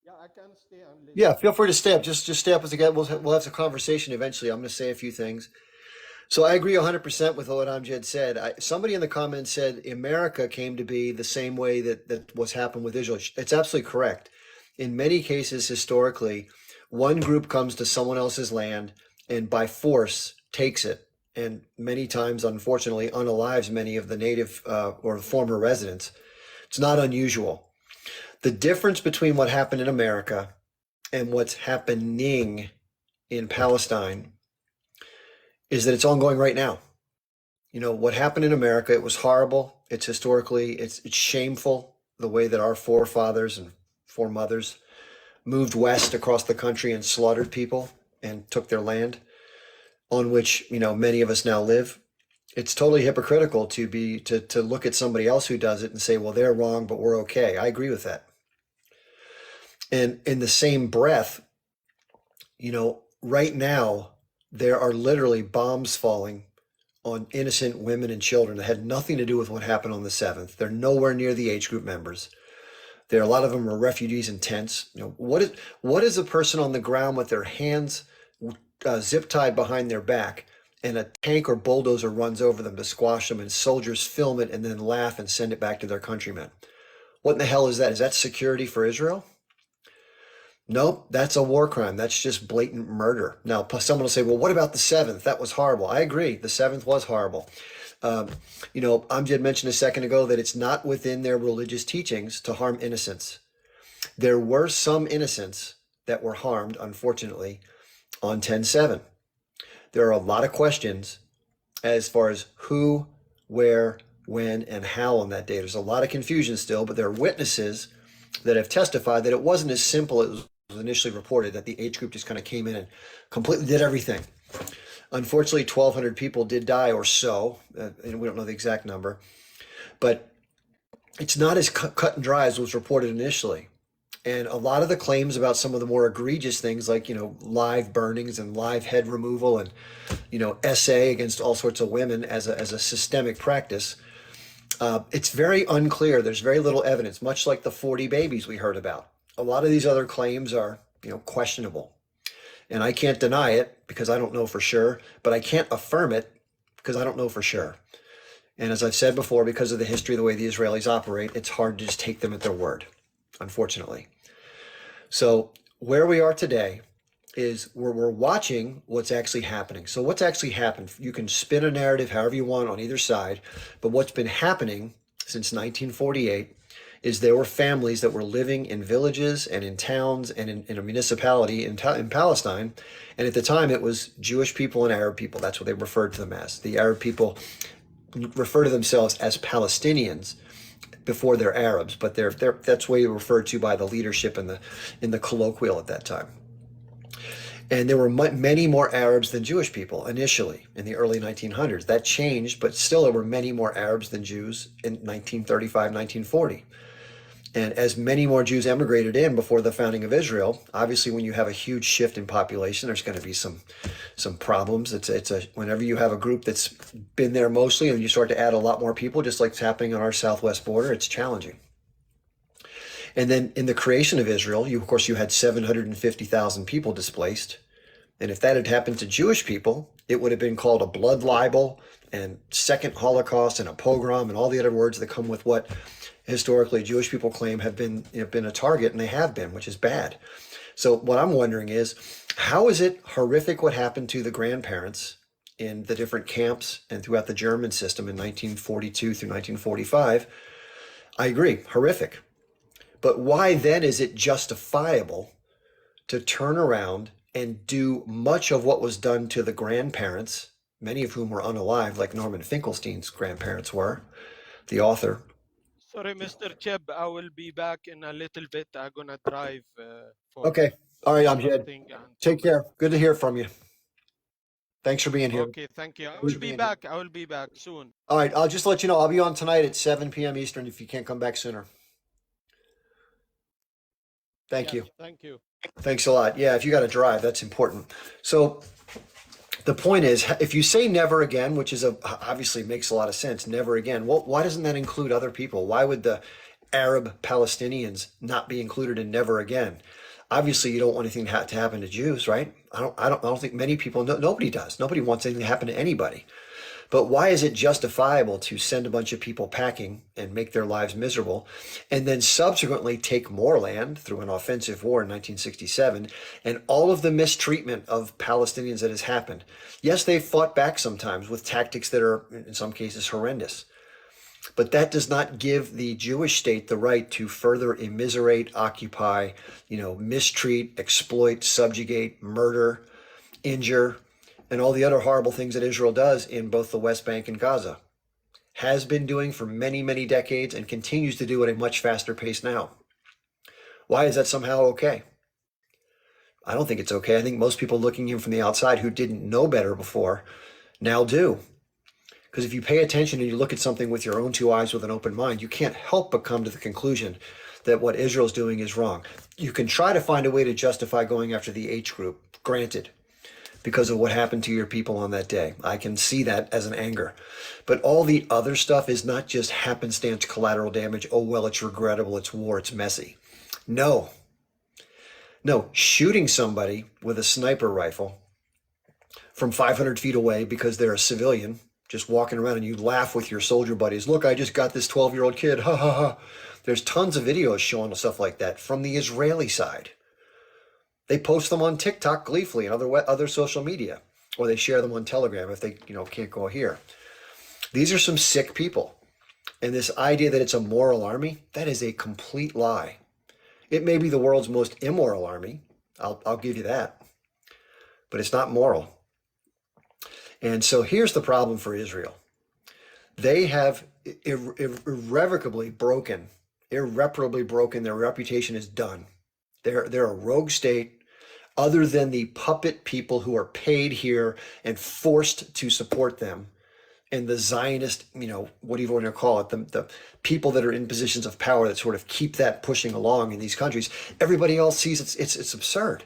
Yeah, I can stay and Yeah, listen. feel free to stay up. Just stay up as again. We'll have some conversation eventually. I'm going to say a few things. So I agree 100% with what Amjad said. Somebody in the comments said America came to be the same way that what's happened with Israel. It's absolutely correct. In many cases, historically, one group comes to someone else's land and by force takes it, and many times, unfortunately, unalives many of the native or former residents. It's not unusual. The difference between what happened in America and what's happening in Palestine is that it's ongoing right now. You know, what happened in America, it was horrible. It's historically, it's shameful the way that our forefathers and foremothers moved west across the country and slaughtered people and took their land on which, you know, many of us now live. It's totally hypocritical to look at somebody else who does it and say, well, they're wrong, but we're okay. I agree with that. And in the same breath, you know, right now, there are literally bombs falling on innocent women and children that had nothing to do with what happened on the 7th. They're nowhere near the age group members. A lot of them are refugees in tents. You know, what is a person on the ground with their hands zip tied behind their back, and a tank or bulldozer runs over them to squash them, and soldiers film it and then laugh and send it back to their countrymen? What in the hell is that? Is that security for Israel? Nope, that's a war crime. That's just blatant murder. Now, someone will say, well, what about the 7th? That was horrible. I agree. The 7th was horrible. You know, Amjad mentioned a second ago that it's not within their religious teachings to harm innocents. There were some innocents that were harmed, unfortunately, on 10/7. There are a lot of questions as far as who, where, when, and how on that day. There's a lot of confusion still, but there are witnesses that have testified that it wasn't as simple as initially reported that the H group just kind of came in and completely did everything. Unfortunately, 1,200 people did die or so, and we don't know the exact number, but it's not as cut and dry as was reported initially. And a lot of the claims about some of the more egregious things like, live burnings and live head removal and, SA against all sorts of women as a systemic practice, it's very unclear. There's very little evidence, much like the 40 babies we heard about. A lot of these other claims are, questionable. And I can't deny it because I don't know for sure, but I can't affirm it because I don't know for sure. And as I've said before, because of the history of the way the Israelis operate, it's hard to just take them at their word, unfortunately. So where we are today is we're watching what's actually happening. So what's actually happened, you can spin a narrative however you want on either side, but what's been happening since 1948 is there were families that were living in villages and in towns and in a municipality in Palestine. And at the time, it was Jewish people and Arab people. That's what they referred to them as. The Arab people refer to themselves as Palestinians before they're Arabs, but that's the way they're referred to by the leadership in the colloquial at that time. And there were many more Arabs than Jewish people initially in the early 1900s. That changed, but still there were many more Arabs than Jews in 1935, 1940. And as many more Jews emigrated in before the founding of Israel, obviously when you have a huge shift in population, there's going to be some problems. Whenever you have a group that's been there mostly and you start to add a lot more people, just like it's happening on our southwest border, it's challenging. And then in the creation of Israel, of course, you had 750,000 people displaced. And if that had happened to Jewish people, it would have been called a blood libel and second Holocaust and a pogrom and all the other words that come with what historically Jewish people claim have been a target, and they have been, which is bad. So what I'm wondering is, how is it horrific what happened to the grandparents in the different camps and throughout the German system in 1942 through 1945? I agree, horrific. But why then is it justifiable to turn around and do much of what was done to the grandparents, many of whom were unalive, like Norman Finkelstein's grandparents were, the author? Sorry, Mr. Cheb, I will be back in a little bit. I'm gonna drive for Okay. All right, Amjad. something. Take care. Good to hear from you. Thanks for being here. Okay, thank you. I will be back. I will be back soon. All right, I'll just let you know, I'll be on tonight at 7 p.m. Eastern if you can't come back sooner. Thank you. Thank you. Thanks a lot. Yeah, if you got to drive, that's important. So the point is, if you say never again, which is obviously makes a lot of sense, never again, well, why doesn't that include other people? Why would the Arab Palestinians not be included in never again? Obviously, you don't want anything to happen to Jews, right? I don't think many people, nobody does. Nobody wants anything to happen to anybody. But why is it justifiable to send a bunch of people packing and make their lives miserable, and then subsequently take more land through an offensive war in 1967, and all of the mistreatment of Palestinians that has happened? Yes, they've fought back sometimes with tactics that are, in some cases, horrendous. But that does not give the Jewish state the right to further immiserate, occupy, mistreat, exploit, subjugate, murder, injure, and all the other horrible things that Israel does in both the West Bank and Gaza. Has been doing for many, many decades and continues to do at a much faster pace now. Why is that somehow okay? I don't think it's okay. I think most people looking in from the outside who didn't know better before now do. Because if you pay attention and you look at something with your own two eyes with an open mind, you can't help but come to the conclusion that what Israel's doing is wrong. You can try to find a way to justify going after the H group, granted, because of what happened to your people on that day. I can see that as an anger. But all the other stuff is not just happenstance collateral damage. Oh, well, it's regrettable, it's war, it's messy. No, shooting somebody with a sniper rifle from 500 feet away because they're a civilian, just walking around, and you laugh with your soldier buddies. Look, I just got this 12-year-old kid, ha ha ha. There's tons of videos showing stuff like that from the Israeli side. They post them on TikTok gleefully and other social media, or they share them on Telegram if they can't go here. These are some sick people. And this idea that it's a moral army, that is a complete lie. It may be the world's most immoral army. I'll give you that. But it's not moral. And so here's the problem for Israel. They have irreparably broken. Their reputation is done. They're a rogue state other than the puppet people who are paid here and forced to support them. And the Zionist, what do you want to call it? The people that are in positions of power that sort of keep that pushing along in these countries. Everybody else sees it's absurd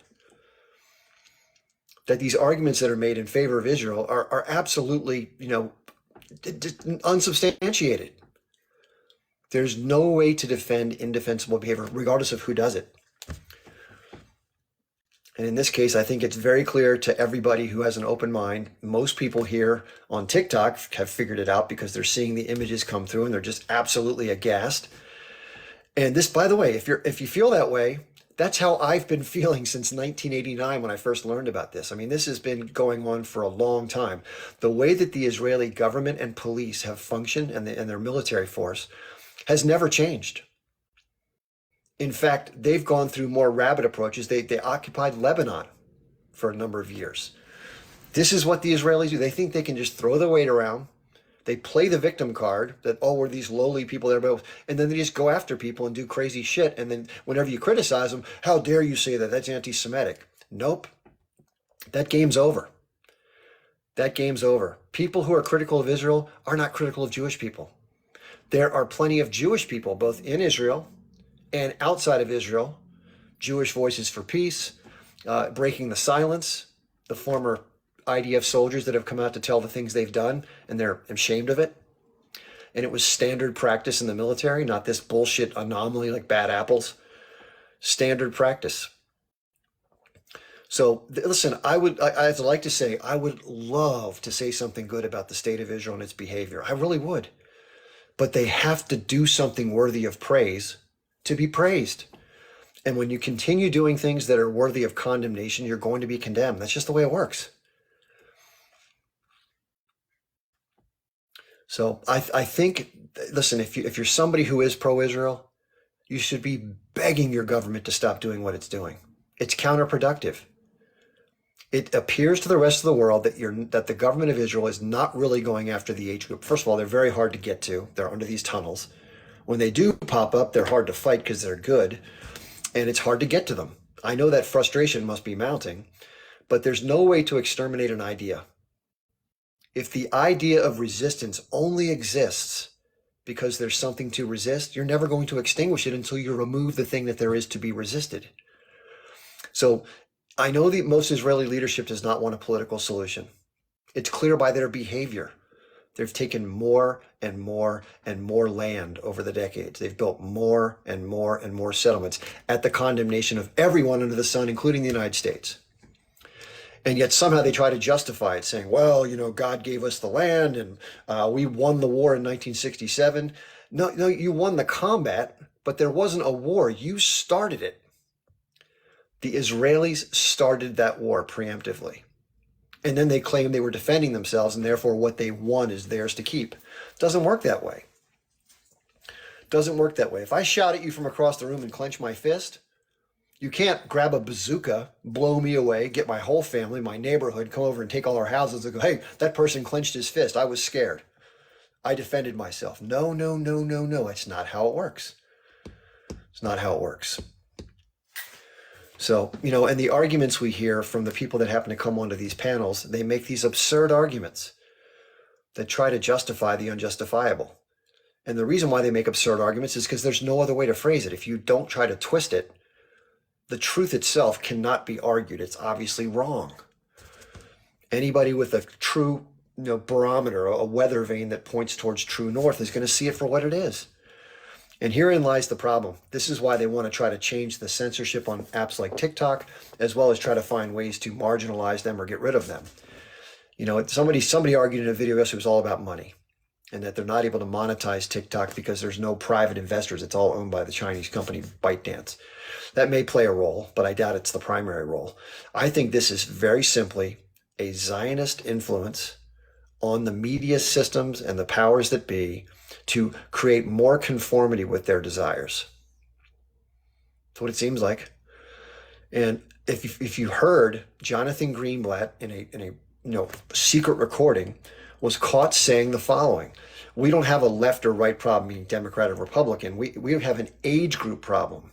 that these arguments that are made in favor of Israel are absolutely, unsubstantiated. There's no way to defend indefensible behavior, regardless of who does it. And in this case, I think it's very clear to everybody who has an open mind. Most people here on TikTok have figured it out because they're seeing the images come through and they're just absolutely aghast. And this, by the way, if you feel that way, that's how I've been feeling since 1989 when I first learned about this. I mean, this has been going on for a long time. The way that the Israeli government and police have functioned and their military force has never changed. In fact, they've gone through more rabid approaches. They occupied Lebanon for a number of years. This is what the Israelis do. They think they can just throw their weight around. They play the victim card that, we're these lowly people that are, and then they just go after people and do crazy shit. And then whenever you criticize them, how dare you say that? That's anti-Semitic. Nope. That game's over. That game's over. People who are critical of Israel are not critical of Jewish people. There are plenty of Jewish people, both in Israel and outside of Israel, Jewish Voices for Peace, Breaking the Silence, the former IDF soldiers that have come out to tell the things they've done, and they're ashamed of it. And it was standard practice in the military, not this bullshit anomaly like bad apples. Standard practice. So listen, I'd like to say, I would love to say something good about the state of Israel and its behavior. I really would. But they have to do something worthy of praise to be praised. And when you continue doing things that are worthy of condemnation, you're going to be condemned. That's just the way it works. So I think, listen, if you're somebody who is pro-Israel, you should be begging your government to stop doing what it's doing. It's counterproductive. It appears to the rest of the world that the government of Israel is not really going after the age group. First of all, they're very hard to get to. They're under these tunnels. When they do pop up, they're hard to fight because they're good, and it's hard to get to them. I know that frustration must be mounting, but there's no way to exterminate an idea. If the idea of resistance only exists because there's something to resist, you're never going to extinguish it until you remove the thing that there is to be resisted. So I know that most Israeli leadership does not want a political solution. It's clear by their behavior. They've taken more and more and more land over the decades. They've built more and more and more settlements at the condemnation of everyone under the sun, including the United States. And yet somehow they try to justify it, saying, well, God gave us the land and we won the war in 1967. No, you won the combat, but there wasn't a war. You started it. The Israelis started that war preemptively. And then they claim they were defending themselves and therefore what they won is theirs to keep. Doesn't work that way. Doesn't work that way. If I shout at you from across the room and clench my fist, you can't grab a bazooka, blow me away, get my whole family, my neighborhood, come over and take all our houses and go, hey, that person clenched his fist. I was scared. I defended myself. No. It's not how it works. It's not how it works. So, and the arguments we hear from the people that happen to come onto these panels, they make these absurd arguments that try to justify the unjustifiable. And the reason why they make absurd arguments is because there's no other way to phrase it. If you don't try to twist it, the truth itself cannot be argued. It's obviously wrong. Anybody with a true barometer, a weather vane that points towards true north is going to see it for what it is. And herein lies the problem. This is why they want to try to change the censorship on apps like TikTok, as well as try to find ways to marginalize them or get rid of them. Somebody argued in a video yesterday it was all about money and that they're not able to monetize TikTok because there's no private investors. It's all owned by the Chinese company ByteDance. That may play a role, but I doubt it's the primary role. I think this is very simply a Zionist influence on the media systems and the powers that be to create more conformity with their desires. That's what it seems like. And if you heard, Jonathan Greenblatt in a secret recording was caught saying the following: we don't have a left or right problem, meaning Democrat or Republican. We have an age group problem.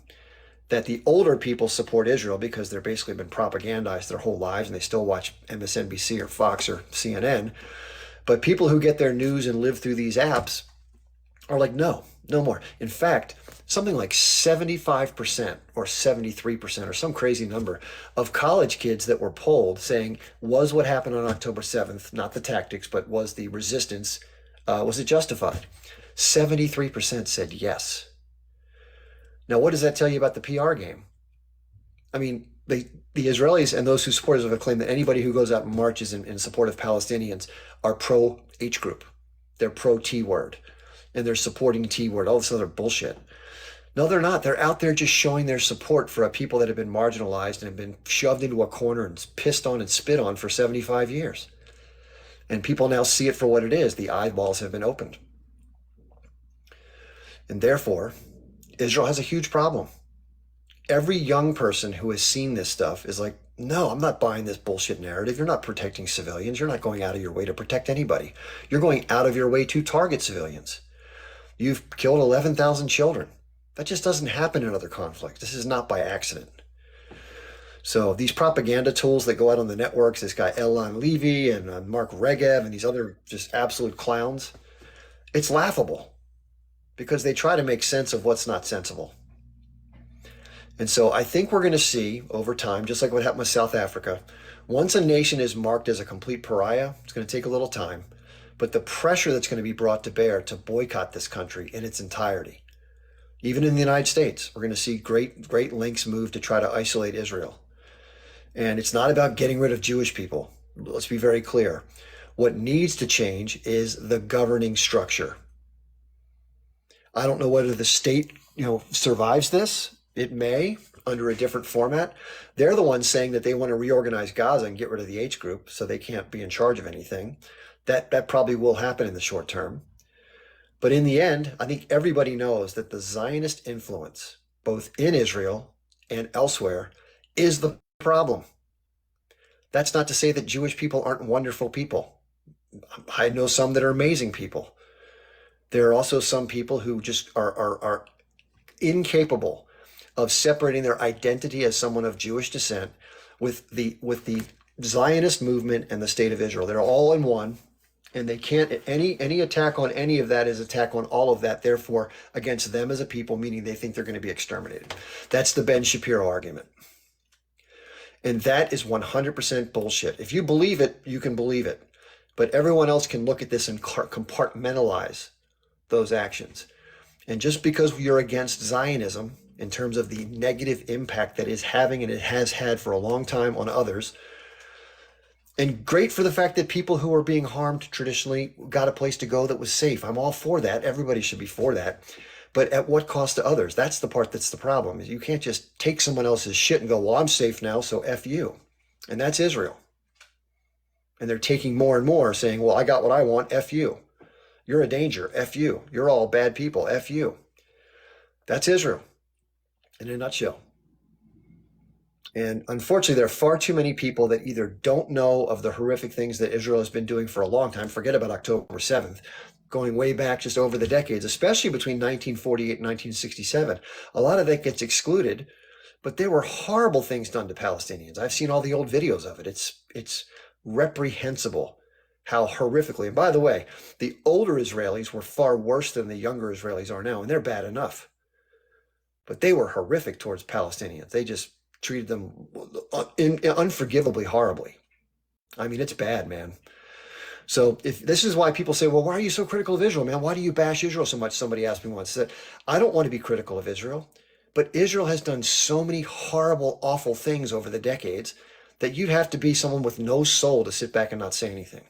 that the older people support Israel because they're basically been propagandized their whole lives and they still watch MSNBC or Fox or CNN. But people who get their news and live through these apps are like, no, no more. In fact, something like 75% or 73% or some crazy number of college kids that were polled saying, was what happened on October 7th, not the tactics, but was the resistance, was it justified? 73% said yes. Now, what does that tell you about the PR game? I mean, the Israelis and those who support Israel claim that anybody who goes out and marches in support of Palestinians are pro-H group. They're pro-T-word. And they're supporting T-word, all this other bullshit. No, they're not. They're out there just showing their support for a people that have been marginalized and have been shoved into a corner and pissed on and spit on for 75 years. And people now see it for what it is. The eyeballs have been opened. And therefore, Israel has a huge problem. Every young person who has seen this stuff is like, no, I'm not buying this bullshit narrative. You're not protecting civilians. You're not going out of your way to protect anybody. You're going out of your way to target civilians. You've killed 11,000 children. That just doesn't happen in other conflicts. This is not by accident. So these propaganda tools that go out on the networks, this guy Elan Levy and Mark Regev and these other just absolute clowns, it's laughable because they try to make sense of what's not sensible. And so I think we're going to see over time, just like what happened with South Africa, once a nation is marked as a complete pariah, it's going to take a little time, but the pressure that's going to be brought to bear to boycott this country in its entirety, even in the United States, we're going to see great links move to try to isolate Israel. And it's not about getting rid of Jewish people. Let's be very clear. What needs to change is the governing structure. I don't know whether the state, survives this. It may, under a different format. They're the ones saying that they want to reorganize Gaza and get rid of the H group so they can't be in charge of anything. That probably will happen in the short term. But in the end, I think everybody knows that the Zionist influence, both in Israel and elsewhere, is the problem. That's not to say that Jewish people aren't wonderful people. I know some that are amazing people. There are also some people who just are incapable of separating their identity as someone of Jewish descent with the Zionist movement and the state of Israel. They're all in one, and they can't, any attack on any of that is attack on all of that, therefore against them as a people, meaning they think they're going to be exterminated. That's the Ben Shapiro argument. And that is 100% bullshit. If you believe it, you can believe it. But everyone else can look at this and compartmentalize those actions. And just because you're against Zionism in terms of the negative impact that it's having and it has had for a long time on others, and great for the fact that people who are being harmed traditionally got a place to go that was safe. I'm all for that. Everybody should be for that. But at what cost to others? That's the part that's the problem. Is you can't just take someone else's shit and go, well, I'm safe now, so F you. And that's Israel. And they're taking more and more saying, well, I got what I want, F you. You're a danger, F you. You're all bad people, F you. That's Israel in a nutshell. And unfortunately, there are far too many people that either don't know of the horrific things that Israel has been doing for a long time. Forget about October 7th, going way back just over the decades, especially between 1948 and 1967. A lot of that gets excluded, but there were horrible things done to Palestinians. I've seen all the old videos of it. It's reprehensible how horrifically. And by the way, the older Israelis were far worse than the younger Israelis are now, and they're bad enough. But they were horrific towards Palestinians. They just treated them unforgivably horribly. I mean, it's bad, man. So if this is why people say, well, why are you so critical of Israel, man? Why do you bash Israel so much? Somebody asked me once. That I don't want to be critical of Israel, but Israel has done so many horrible, awful things over the decades that you'd have to be someone with no soul to sit back and not say anything.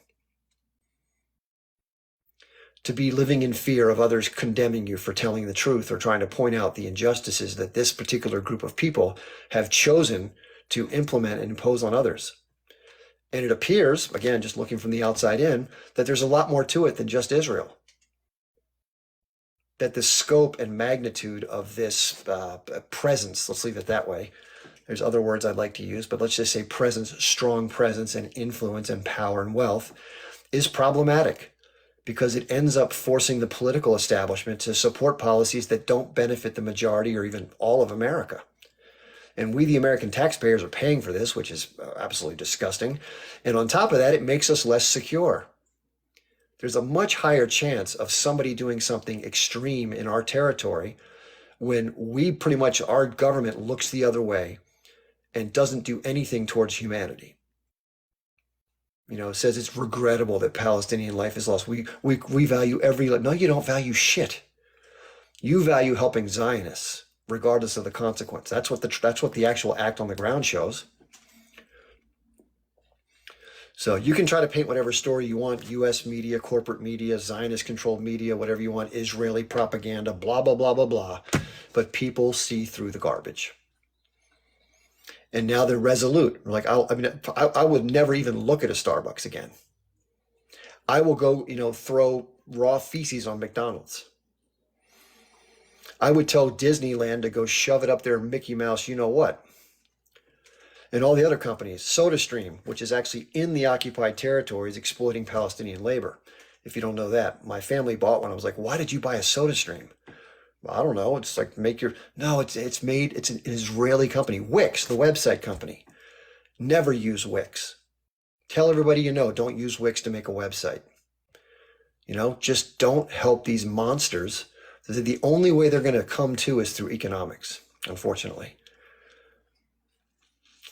To be living in fear of others condemning you for telling the truth or trying to point out the injustices that this particular group of people have chosen to implement and impose on others. And it appears, again, just looking from the outside in, that there's a lot more to it than just Israel. That the scope and magnitude of this presence, let's leave it that way. There's other words I'd like to use, but let's just say presence, strong presence and influence and power and wealth is problematic, because it ends up forcing the political establishment to support policies that don't benefit the majority or even all of America. And we, the American taxpayers, are paying for this, which is absolutely disgusting. And on top of that, it makes us less secure. There's a much higher chance of somebody doing something extreme in our territory when we pretty much, our government looks the other way and doesn't do anything towards humanity. You know, it says it's regrettable that Palestinian life is lost. We value every life. No, you don't value shit. You value helping Zionists, regardless of the consequence. That's what the actual act on the ground shows. So you can try to paint whatever story you want, U.S. media, corporate media, Zionist-controlled media, whatever you want, Israeli propaganda, blah, blah, blah, blah, blah. But people see through the garbage. And now they're resolute. Like, I would never even look at a Starbucks again. I will go, throw raw feces on McDonald's. I would tell Disneyland to go shove it up there, Mickey Mouse, you know what? And all the other companies, SodaStream, which is actually in the occupied territories exploiting Palestinian labor. If you don't know that, my family bought one. I was like, why did you buy a SodaStream? I don't know. It's like it's an Israeli company. Wix, the website company. Never use Wix. Tell everybody you know, don't use Wix to make a website. Just don't help these monsters. The only way they're going to come to is through economics, unfortunately.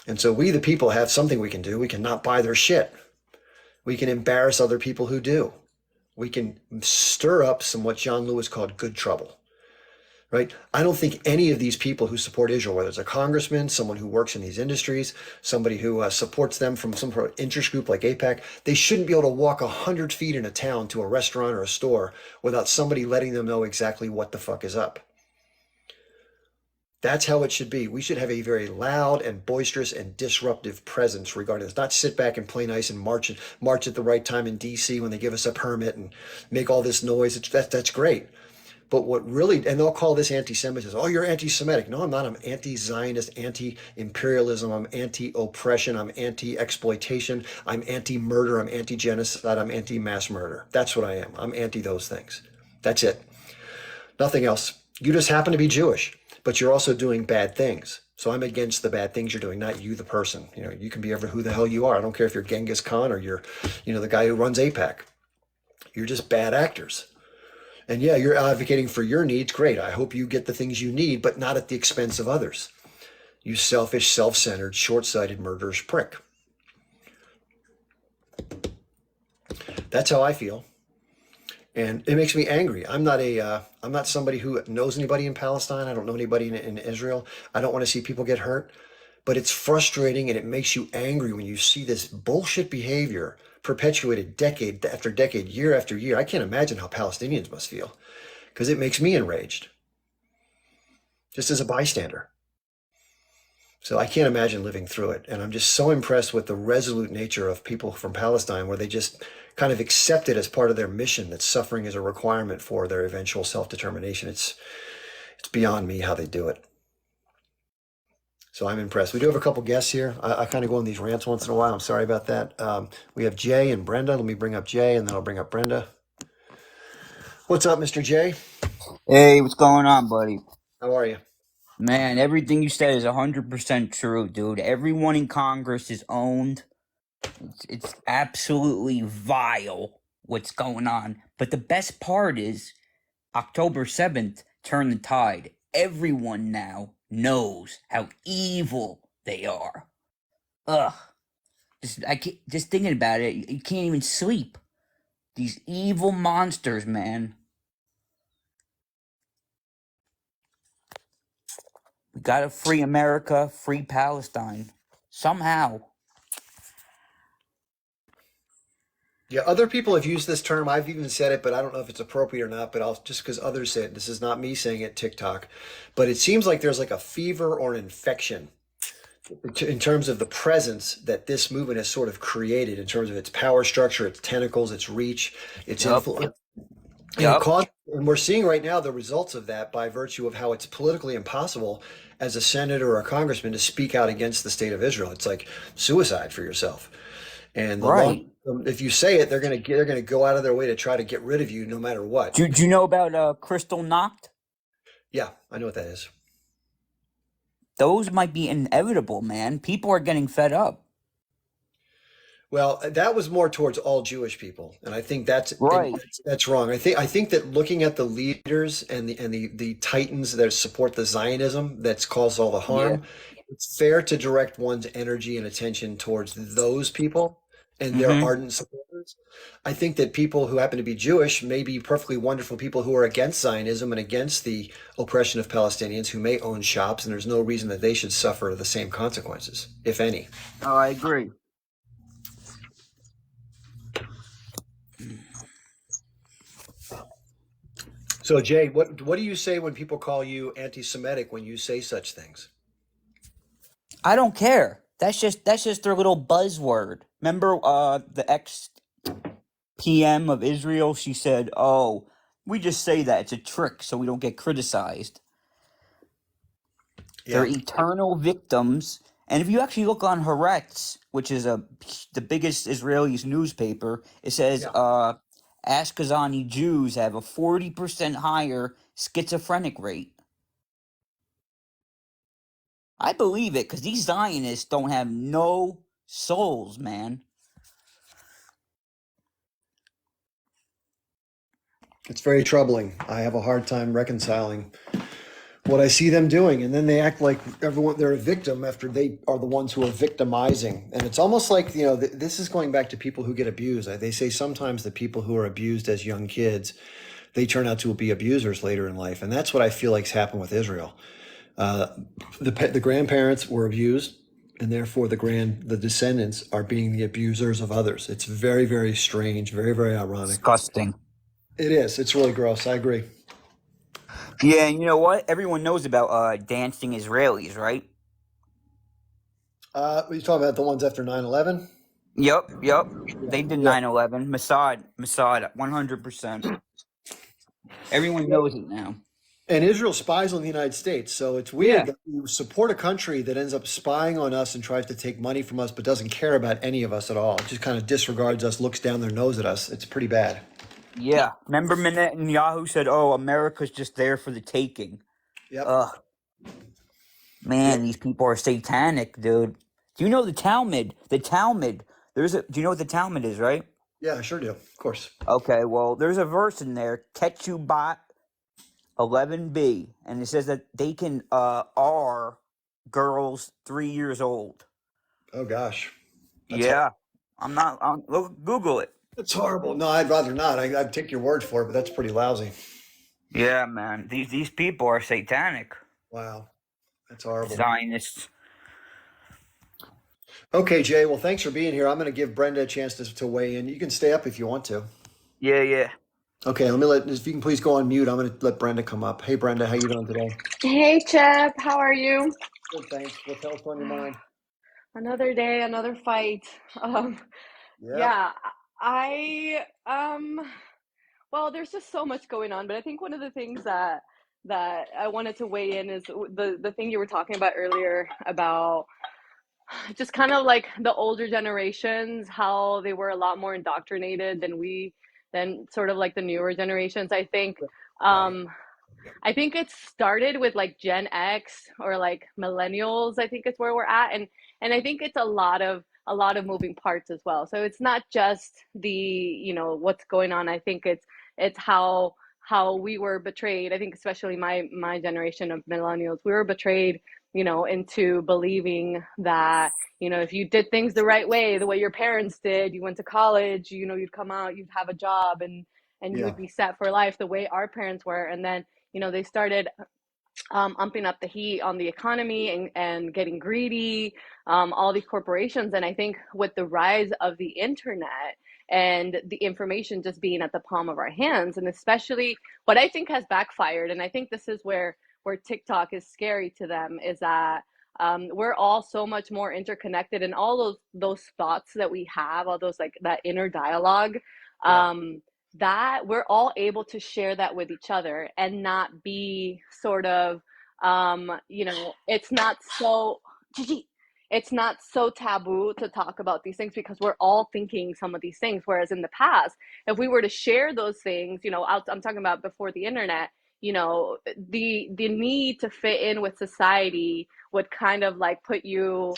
And so we, the people, have something we can do. We can not buy their shit. We can embarrass other people who do. We can stir up some what John Lewis called good trouble. Right? I don't think any of these people who support Israel, whether it's a congressman, someone who works in these industries, somebody who supports them from some sort of interest group like AIPAC, they shouldn't be able to walk 100 feet in a town to a restaurant or a store without somebody letting them know exactly what the fuck is up. That's how it should be. We should have a very loud and boisterous and disruptive presence regarding this. Not sit back and play nice and march at the right time in DC when they give us a permit and make all this noise. That's great. But what really, and they'll call this anti-Semitism. Oh, you're anti-Semitic. No, I'm not. I'm anti-Zionist, anti-imperialism. I'm anti-oppression. I'm anti-exploitation. I'm anti-murder. I'm anti-genocide. I'm anti-mass murder. That's what I am. I'm anti those things. That's it. Nothing else. You just happen to be Jewish, but you're also doing bad things. So I'm against the bad things you're doing, not you, the person. You can be ever who the hell you are. I don't care if you're Genghis Khan or you're, the guy who runs AIPAC. You're just bad actors. And yeah, you're advocating for your needs. Great. I hope you get the things you need, but not at the expense of others. You selfish, self-centered, short-sighted, murderous prick. That's how I feel. And it makes me angry. I'm not somebody who knows anybody in Palestine. I don't know anybody in Israel. I don't want to see people get hurt. But it's frustrating and it makes you angry when you see this bullshit behavior perpetuated decade after decade, year after year. I can't imagine how Palestinians must feel because it makes me enraged just as a bystander. So I can't imagine living through it. And I'm just so impressed with the resolute nature of people from Palestine where they just kind of accept it as part of their mission that suffering is a requirement for their eventual self-determination. It's beyond me how they do it. So I'm impressed. We do have a couple guests here. I kind of go on these rants once in a while. I'm sorry about that. We have Jay and Brenda. Let me bring up Jay and then I'll bring up Brenda. What's up, Mr. Jay? Hey, what's going on, buddy? How are you? Man, everything you said is 100% true, dude. Everyone in Congress is owned. It's absolutely vile what's going on. But the best part is October 7th turned the tide. Everyone now knows how evil they are. Ugh. Just thinking about it, you can't even sleep. These evil monsters, man. We gotta free America, free Palestine. Somehow. Yeah, other people have used this term. I've even said it, but I don't know if it's appropriate or not. But I'll just because others say it. This is not me saying it, TikTok. But it seems like there's like a fever or an infection in terms of the presence that this movement has sort of created in terms of its power structure, its tentacles, its reach, its influence. And we're seeing right now the results of that by virtue of how it's politically impossible as a senator or a congressman to speak out against the state of Israel. It's like suicide for yourself. And if you say it, they're gonna go out of their way to try to get rid of you no matter what. Do you know about Kristallnacht? Yeah, I know what that is. those might be inevitable, man. People are getting fed up. Well, that was more towards all Jewish people, and I think Right. that's wrong. I think that looking at the leaders and the titans that support the Zionism that's caused all the Yeah. harm, it's fair to direct one's energy and attention towards those people and their Mm-hmm. ardent supporters. I think that people who happen to be Jewish may be perfectly wonderful people who are against Zionism and against the oppression of Palestinians who may own shops, and there's no reason that they should suffer the same consequences, if any. Oh, I agree. So Jay, what do you say when people call you anti-Semitic when you say such things? I don't care. That's just their little buzzword. Remember the ex PM of Israel? She said, "Oh, we just say that it's a trick so we don't get criticized." They're Yeah, eternal victims. And if you actually look on Haaretz, which is the biggest Israeli newspaper, it says yeah. Ashkenazi Jews have a 40% higher schizophrenic rate. I believe it because these Zionists don't have no souls, man. It's very troubling. I have a hard time reconciling what I see them doing, and then they act like everyone they're a victim after they are the ones who are victimizing. And it's almost like this is going back to people who get abused. They say sometimes the people who are abused as young kids, they turn out to be abusers later in life, and that's what I feel like's happened with Israel. Uh, the grandparents were abused, and therefore the descendants are being the abusers of others. It's very, very strange, very, very ironic. Disgusting. It is. It's really gross. I agree. Yeah, and you know what? Everyone knows about dancing Israelis, right? Are you talking about the ones after 9/11? Yep. Yeah, They did yeah. 9/11. Mossad, 100%. Everyone knows it now. And Israel spies on the United States, so it's weird that you support a country that ends up spying on us and tries to take money from us, but doesn't care about any of us at all. It just kind of disregards us, looks down their nose at us. It's pretty bad. Yeah. Remember Netanyahu said, "Oh, America's just there for the taking." Yep. Ugh. Man, these people are satanic, dude. Do you know the Talmud? The Talmud. Do you know what the Talmud is, right? Yeah, I sure do. Of course. Okay, well, there's a verse in there, Ketubot 11b, and it says that they can are girls 3 years old. Oh gosh. That's Yeah, look, Google it. That's horrible. No, I'd rather not. I'd take your word for it, but that's pretty lousy. Yeah, man, these people are satanic. Wow. That's horrible. Zionists. Okay, Jay. Well, thanks for being here. I'm going to give Brenda a chance to weigh in. You can stay up if you want to. Yeah. Okay, if you can please go on mute. I'm going to let Brenda come up. Hey, Brenda, how you doing today? Hey, Chip, how are you? Good, thanks. What else on your mind? Another day, another fight. Um, Yeah. yeah, I well, there's just so much going on, but I think one of the things that I wanted to weigh in is the thing you were talking about earlier about just kind of like the older generations, how they were a lot more indoctrinated than sort of like the newer generations. Right. Um, I think it started with like Gen X or like millennials, I think is where we're at. And I think it's a lot of moving parts as well. So it's not just what's going on. I think it's how we were betrayed. I think especially my generation of millennials, we were betrayed, into believing that, if you did things the right way, the way your parents did, you went to college, you'd come out, you'd have a job and you Yeah. would be set for life the way our parents were. And then they started umping up the heat on the economy and getting greedy, all these corporations. And I think with the rise of the internet and the information just being at the palm of our hands, and especially what I think has backfired, and I think this is where TikTok is scary to them, is that we're all so much more interconnected, and all those thoughts that we have, all those like that inner dialogue. Yeah. That we're all able to share that with each other and not be sort of it's not so Gigi, it's not so taboo to talk about these things because we're all thinking some of these things, whereas in the past, if we were to share those things, I'm talking about before the internet, you know, the need to fit in with society would kind of like put you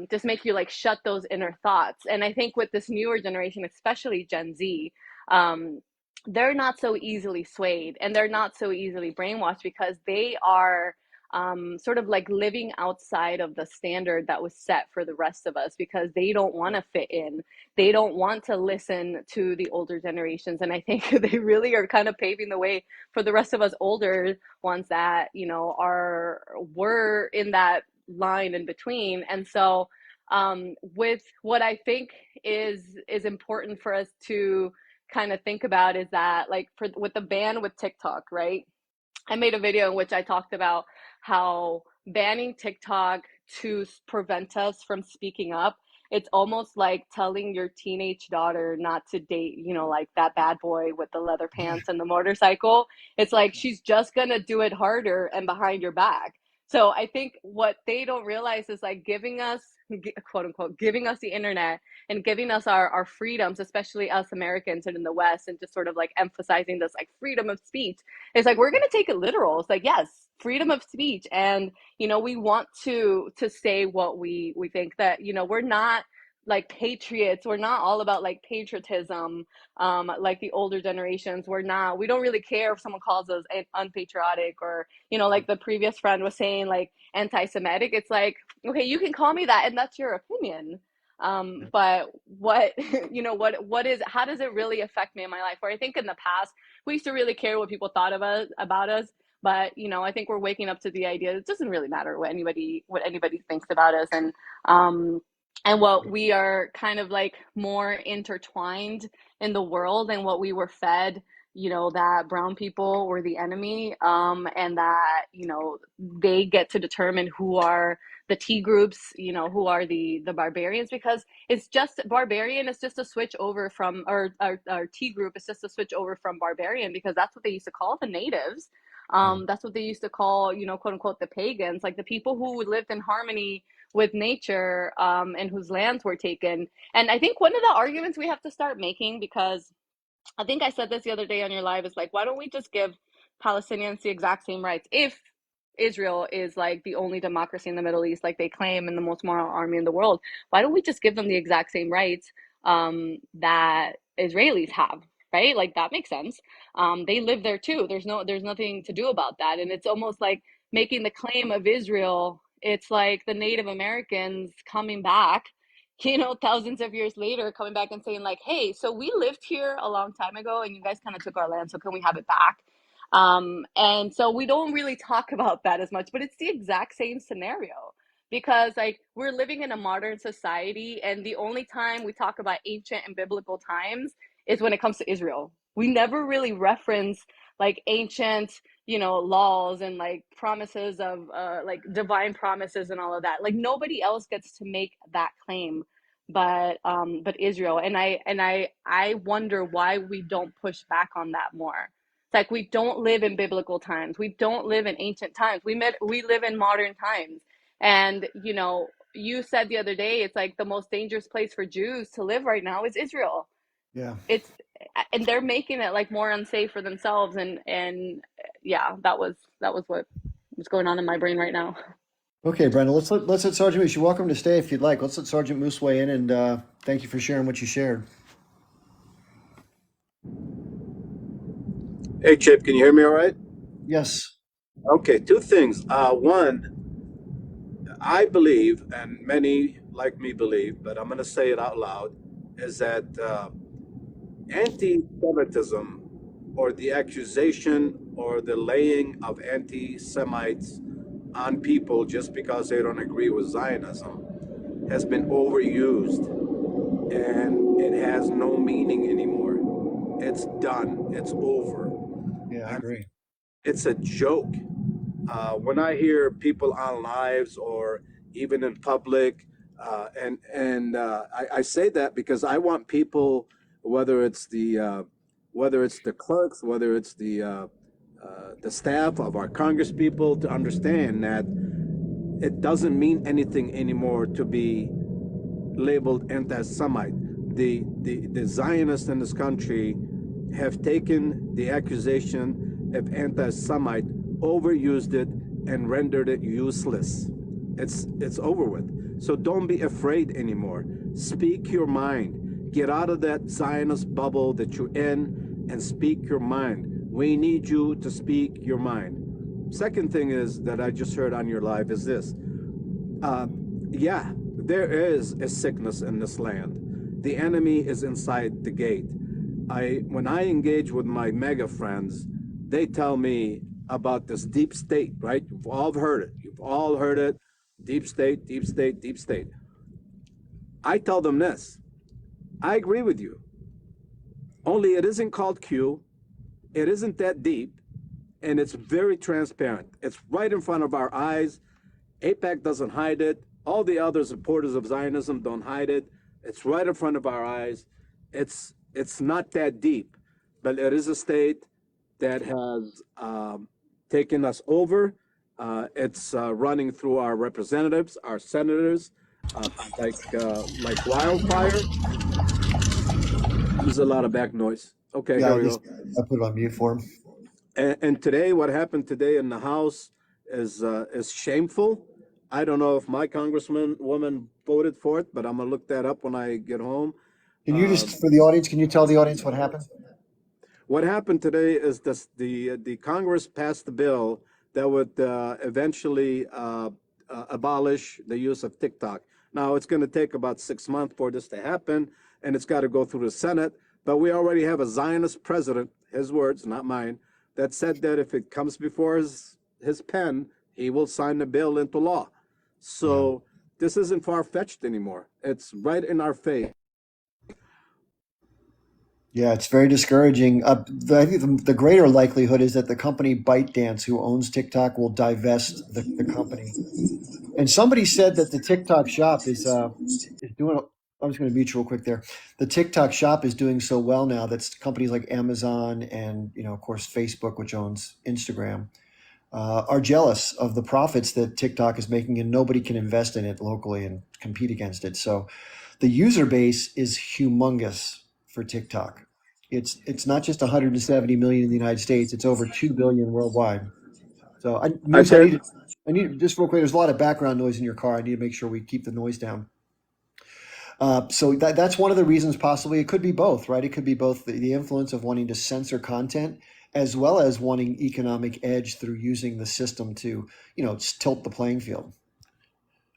just make you like shut those inner thoughts. And I think with this newer generation, especially Gen Z, um, they're not so easily swayed and they're not so easily brainwashed because they are sort of like living outside of the standard that was set for the rest of us because they don't want to fit in. They don't want to listen to the older generations. And I think they really are kind of paving the way for the rest of us older ones that, you know, were in that line in between. And so with what I think is important for us to kind of think about is that like with the ban with TikTok, right? I made a video in which I talked about how banning TikTok to prevent us from speaking up, it's almost like telling your teenage daughter not to date, you know, like that bad boy with the leather pants and the motorcycle. It's like she's just gonna do it harder and behind your back. So I think what they don't realize is like giving us, quote unquote, giving us the internet and giving us our freedoms, especially us Americans and in the West, and just sort of like emphasizing this like freedom of speech. It's like we're going to take it literal. It's like, yes, freedom of speech, and you know, we want to say what we think, that you know, we're not like patriots, we're not all about like patriotism, like the older generations. We don't really care if someone calls us unpatriotic, or you know, like the previous friend was saying, like anti-Semitic. It's like, okay, you can call me that and that's your opinion, but what you know, what is, how does it really affect me in my life? Where I think in the past we used to really care what people thought of us, about us, but you know, I think we're waking up to the idea it doesn't really matter what anybody thinks about us. And what we are kind of like more intertwined in the world, and what we were fed, you know, that brown people were the enemy, and that, you know, they get to determine who are the T groups, you know, who are the barbarians, because it's just barbarian is just a switch over from, or T group is just a switch over from barbarian, because that's what they used to call the natives. That's what they used to call, you know, quote unquote, the pagans, like the people who lived in harmony with nature, and whose lands were taken. And I think one of the arguments we have to start making, because I think I said this the other day on your live, is like, why don't we just give Palestinians the exact same rights? If Israel is like the only democracy in the Middle East, like they claim, and the most moral army in the world, why don't we just give them the exact same rights that Israelis have? Right? Like that makes sense. They live there too. There's nothing to do about that. And it's almost like making the claim of Israel. It's like the Native Americans coming back, you know, thousands of years later, coming back and saying like, hey, so we lived here a long time ago and you guys kind of took our land, so can we have it back? And so we don't really talk about that as much, but it's the exact same scenario, because like we're living in a modern society, and the only time we talk about ancient and biblical times is when it comes to Israel. We never really reference like ancient, you know, laws and like promises of like divine promises and all of that. Like nobody else gets to make that claim but Israel. And I wonder why we don't push back on that more. It's like we don't live in biblical times. We don't live in ancient times. We live in modern times. And you know, you said the other day, it's like the most dangerous place for Jews to live right now is Israel. Yeah. It's, and they're making it like more unsafe for themselves. And yeah, that was what was going on in my brain right now. Okay, Brenda, let's let Sergeant Moose. You're welcome to stay if you'd like. Let's let Sergeant Moose weigh in, and thank you for sharing what you shared. Hey, Chip, can you hear me all right? Yes. Okay, two things. One, I believe, and many like me believe, but I'm going to say it out loud, is that anti Semitism, or the accusation or the laying of anti Semites on people just because they don't agree with Zionism, has been overused, and it has no meaning anymore. It's done, it's over. Yeah, I agree. It's a joke. When I hear people on lives or even in public, I say that because I want people, whether it's the clerks, whether it's the staff of our Congress people, to understand that it doesn't mean anything anymore to be labeled anti-Semite. The Zionists in this country have taken the accusation if anti-Semite overused it and rendered it useless. It's over with. So don't be afraid anymore. Speak your mind. Get out of that Zionist bubble that you're in and speak your mind. We need you to speak your mind. Second thing is that I just heard on your live is this. Yeah, there is a sickness in this land. The enemy is inside the gate. When I engage with my mega friends, they tell me about this deep state, right? You've all heard it. You've all heard it. Deep state, deep state, deep state. I tell them this. I agree with you. Only it isn't called Q. It isn't that deep. And it's very transparent. It's right in front of our eyes. AIPAC doesn't hide it. All the other supporters of Zionism don't hide it. It's right in front of our eyes. It's not that deep, but it is a state that has taken us over. It's running through our representatives, our senators, like wildfire. There's a lot of back noise. Okay, Yeah, here we go. I put it on mute for him. And today, what happened today in the House is shameful. I don't know if my woman voted for it, but I'm gonna look that up when I get home. Can you just, for the audience, can you tell the audience what happened? What happened today is the Congress passed the bill that would eventually abolish the use of TikTok. Now, it's going to take about 6 months for this to happen, and it's got to go through the Senate. But we already have a Zionist president, his words, not mine, that said that if it comes before his pen, he will sign the bill into law. So this isn't far-fetched anymore. It's right in our face. Yeah, it's very discouraging. I think the greater likelihood is that the company ByteDance, who owns TikTok, will divest the company. And somebody said that the TikTok shop is doing. I'm just going to mute you real quick there. The TikTok shop is doing so well now that companies like Amazon and of course Facebook, which owns Instagram, are jealous of the profits that TikTok is making, and nobody can invest in it locally and compete against it. So the user base is humongous for TikTok. It's not just 170 million in the United States; it's over 2 billion worldwide. So I need just real quick. There's a lot of background noise in your car. I need to make sure we keep the noise down. So that's one of the reasons. Possibly it could be both, right? It could be both the influence of wanting to censor content, as well as wanting economic edge through using the system to tilt the playing field.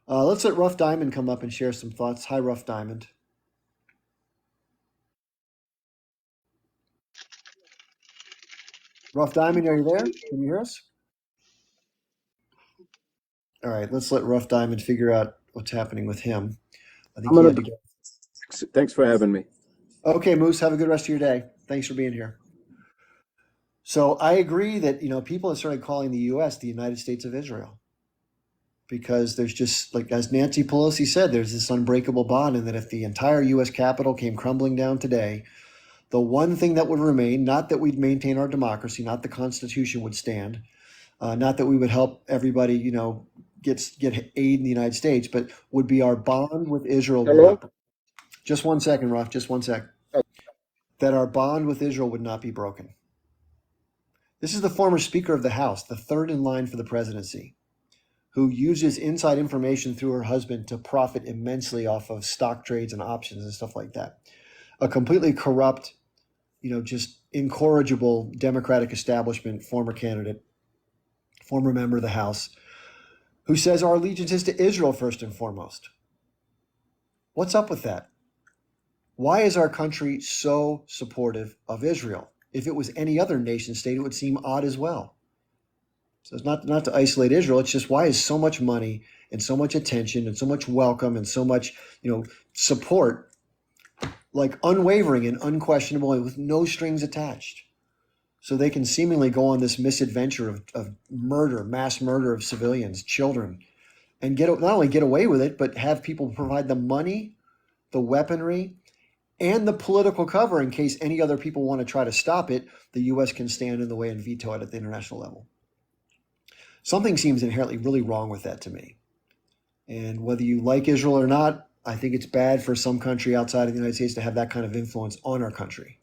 Let's let Rough Diamond come up and share some thoughts. Hi, Rough Diamond. Rough Diamond, are you there? Can you hear us? All right, let's let Rough Diamond figure out what's happening with him. I think he had to go. Thanks for having me. Okay, Moose, have a good rest of your day. Thanks for being here. So I agree that people have started calling the U.S. the United States of Israel, because there's just, like as Nancy Pelosi said, there's this unbreakable bond, and that if the entire U.S. Capitol came crumbling down today, the one thing that would remain, not that we'd maintain our democracy, not the Constitution would stand, not that we would help everybody, get aid in the United States, but would be our bond with Israel. Hello? Just 1 second, Roth, just 1 sec. That our bond with Israel would not be broken. This is the former Speaker of the House, the third in line for the presidency, who uses inside information through her husband to profit immensely off of stock trades and options and stuff like that. A completely corrupt, just incorrigible Democratic establishment, former candidate, former member of the House, who says our allegiance is to Israel first and foremost. What's up with that? Why is our country so supportive of Israel? If it was any other nation state, it would seem odd as well. So it's not to isolate Israel. It's just, why is so much money and so much attention and so much welcome and so much, support, like unwavering and unquestionable and with no strings attached? So they can seemingly go on this misadventure of murder, mass murder of civilians, children, and not only get away with it, but have people provide the money, the weaponry, and the political cover in case any other people want to try to stop it. The U.S. can stand in the way and veto it at the international level. Something seems inherently really wrong with that to me. And whether you like Israel or not, I think it's bad for some country outside of the United States to have that kind of influence on our country.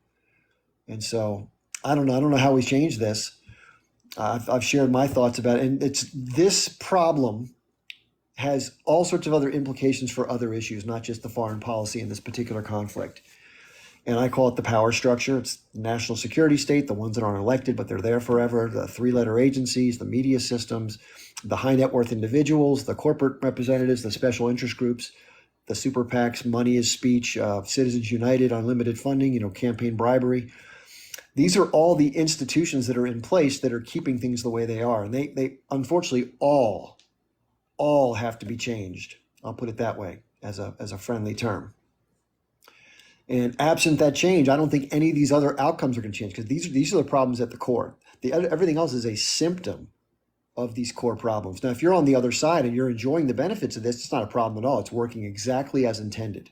And so I don't know how we change this. I've shared my thoughts about it, and it's this problem has all sorts of other implications for other issues, not just the foreign policy in this particular conflict. And I call it the power structure. It's the national security state, the ones that aren't elected, but they're there forever, the three-letter agencies, the media systems, the high net worth individuals, the corporate representatives, the special interest groups, the super PACs, money is speech, Citizens United, unlimited funding, campaign bribery. These are all the institutions that are in place that are keeping things the way they are. And they unfortunately all have to be changed. I'll put it that way as a friendly term. And absent that change, I don't think any of these other outcomes are going to change, because these are the problems at the core. Everything else is a symptom of these core problems. Now, if you're on the other side and you're enjoying the benefits of this, it's not a problem at all. It's working exactly as intended.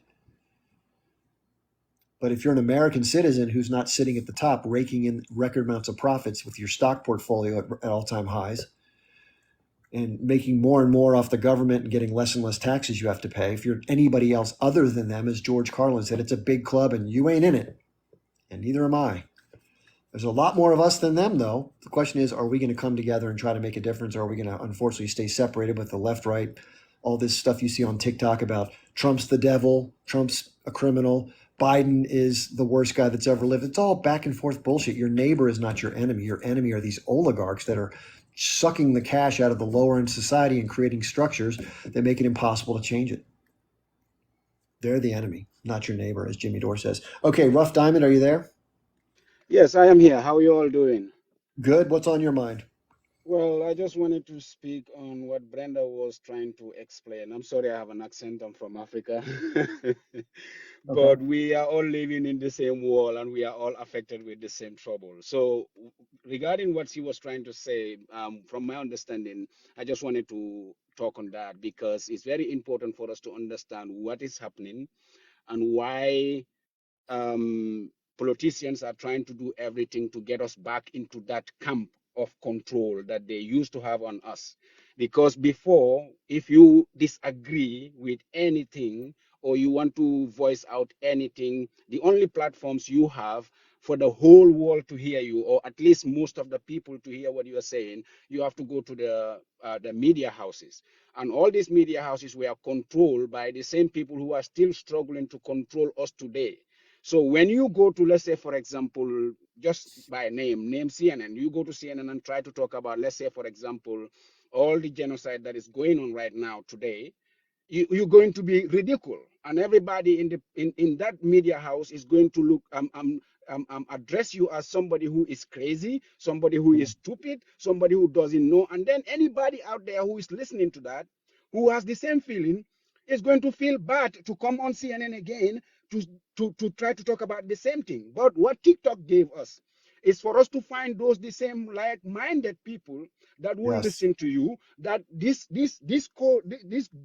But if you're an American citizen who's not sitting at the top, raking in record amounts of profits with your stock portfolio at all-time highs, and making more and more off the government and getting less and less taxes you have to pay, if you're anybody else other than them, as George Carlin said, it's a big club and you ain't in it. And neither am I. There's a lot more of us than them, though. The question is, are we going to come together and try to make a difference, or are we going to unfortunately stay separated with the left, right, all this stuff you see on TikTok about Trump's the devil, Trump's a criminal, Biden is the worst guy that's ever lived. It's all back and forth bullshit. Your neighbor is not your enemy. Your enemy are these oligarchs that are sucking the cash out of the lower end society and creating structures that make it impossible to change it. They're the enemy, not your neighbor, as Jimmy Dore says. Okay, Rough Diamond, are you there? Yes, I am here. How are you all doing? Good. What's on your mind? Well, I just wanted to speak on what Brenda was trying to explain. I'm sorry I have an accent. I'm from Africa. Okay. But we are all living in the same world and we are all affected with the same trouble. So, regarding what she was trying to say, from my understanding, I just wanted to talk on that because it's very important for us to understand what is happening and why politicians are trying to do everything to get us back into that camp of control that they used to have on us. Because before, if you disagree with anything or you want to voice out anything, the only platforms you have for the whole world to hear you, or at least most of the people to hear what you are saying, you have to go to the media houses. And all these media houses were controlled by the same people who are still struggling to control us today. So when you go to, let's say, for example, just by name CNN, you go to CNN and try to talk about, let's say, for example, all the genocide that is going on right now today, you're going to be ridiculed, and everybody in that media house is going to look address you as somebody who is crazy, somebody who is stupid, somebody who doesn't know, and then anybody out there who is listening to that, who has the same feeling, is going to feel bad to come on CNN again to to try to talk about the same thing. But what TikTok gave us is for us to find those the same like-minded people that will Yes. listen to you, that this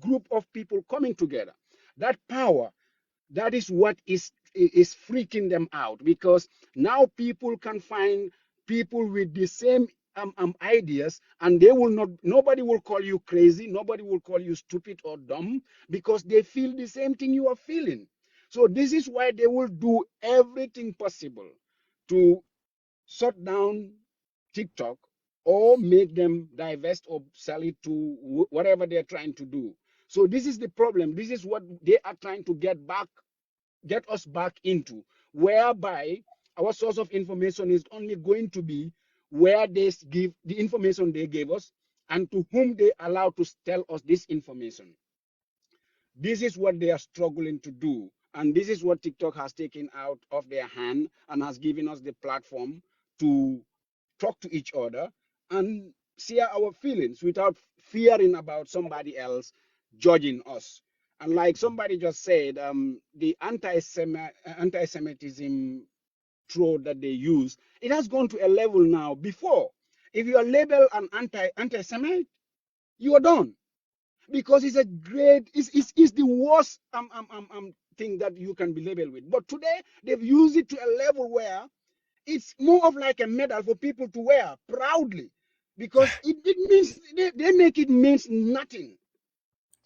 group of people coming together, that power, that is what is freaking them out, because now people can find people with the same ideas, and they will not, nobody will call you crazy, nobody will call you stupid or dumb, because they feel the same thing you are feeling. So this is why they will do everything possible to shut down TikTok or make them divest or sell it to whatever they're trying to do. So this is the problem. This is what they are trying to get us back into, whereby our source of information is only going to be where they give the information they gave us and to whom they allow to tell us this information. This is what they are struggling to do. And this is what TikTok has taken out of their hand and has given us the platform to talk to each other and share our feelings without fearing about somebody else judging us. And like somebody just said, the anti-Semitism trope that they use, it has gone to a level now. Before, if you are labeled an anti-Semite, you are done, because it's a great, it's the worst thing that you can be labeled with. But today, they've used it to a level where it's more of like a medal for people to wear proudly, because it means they make it means nothing.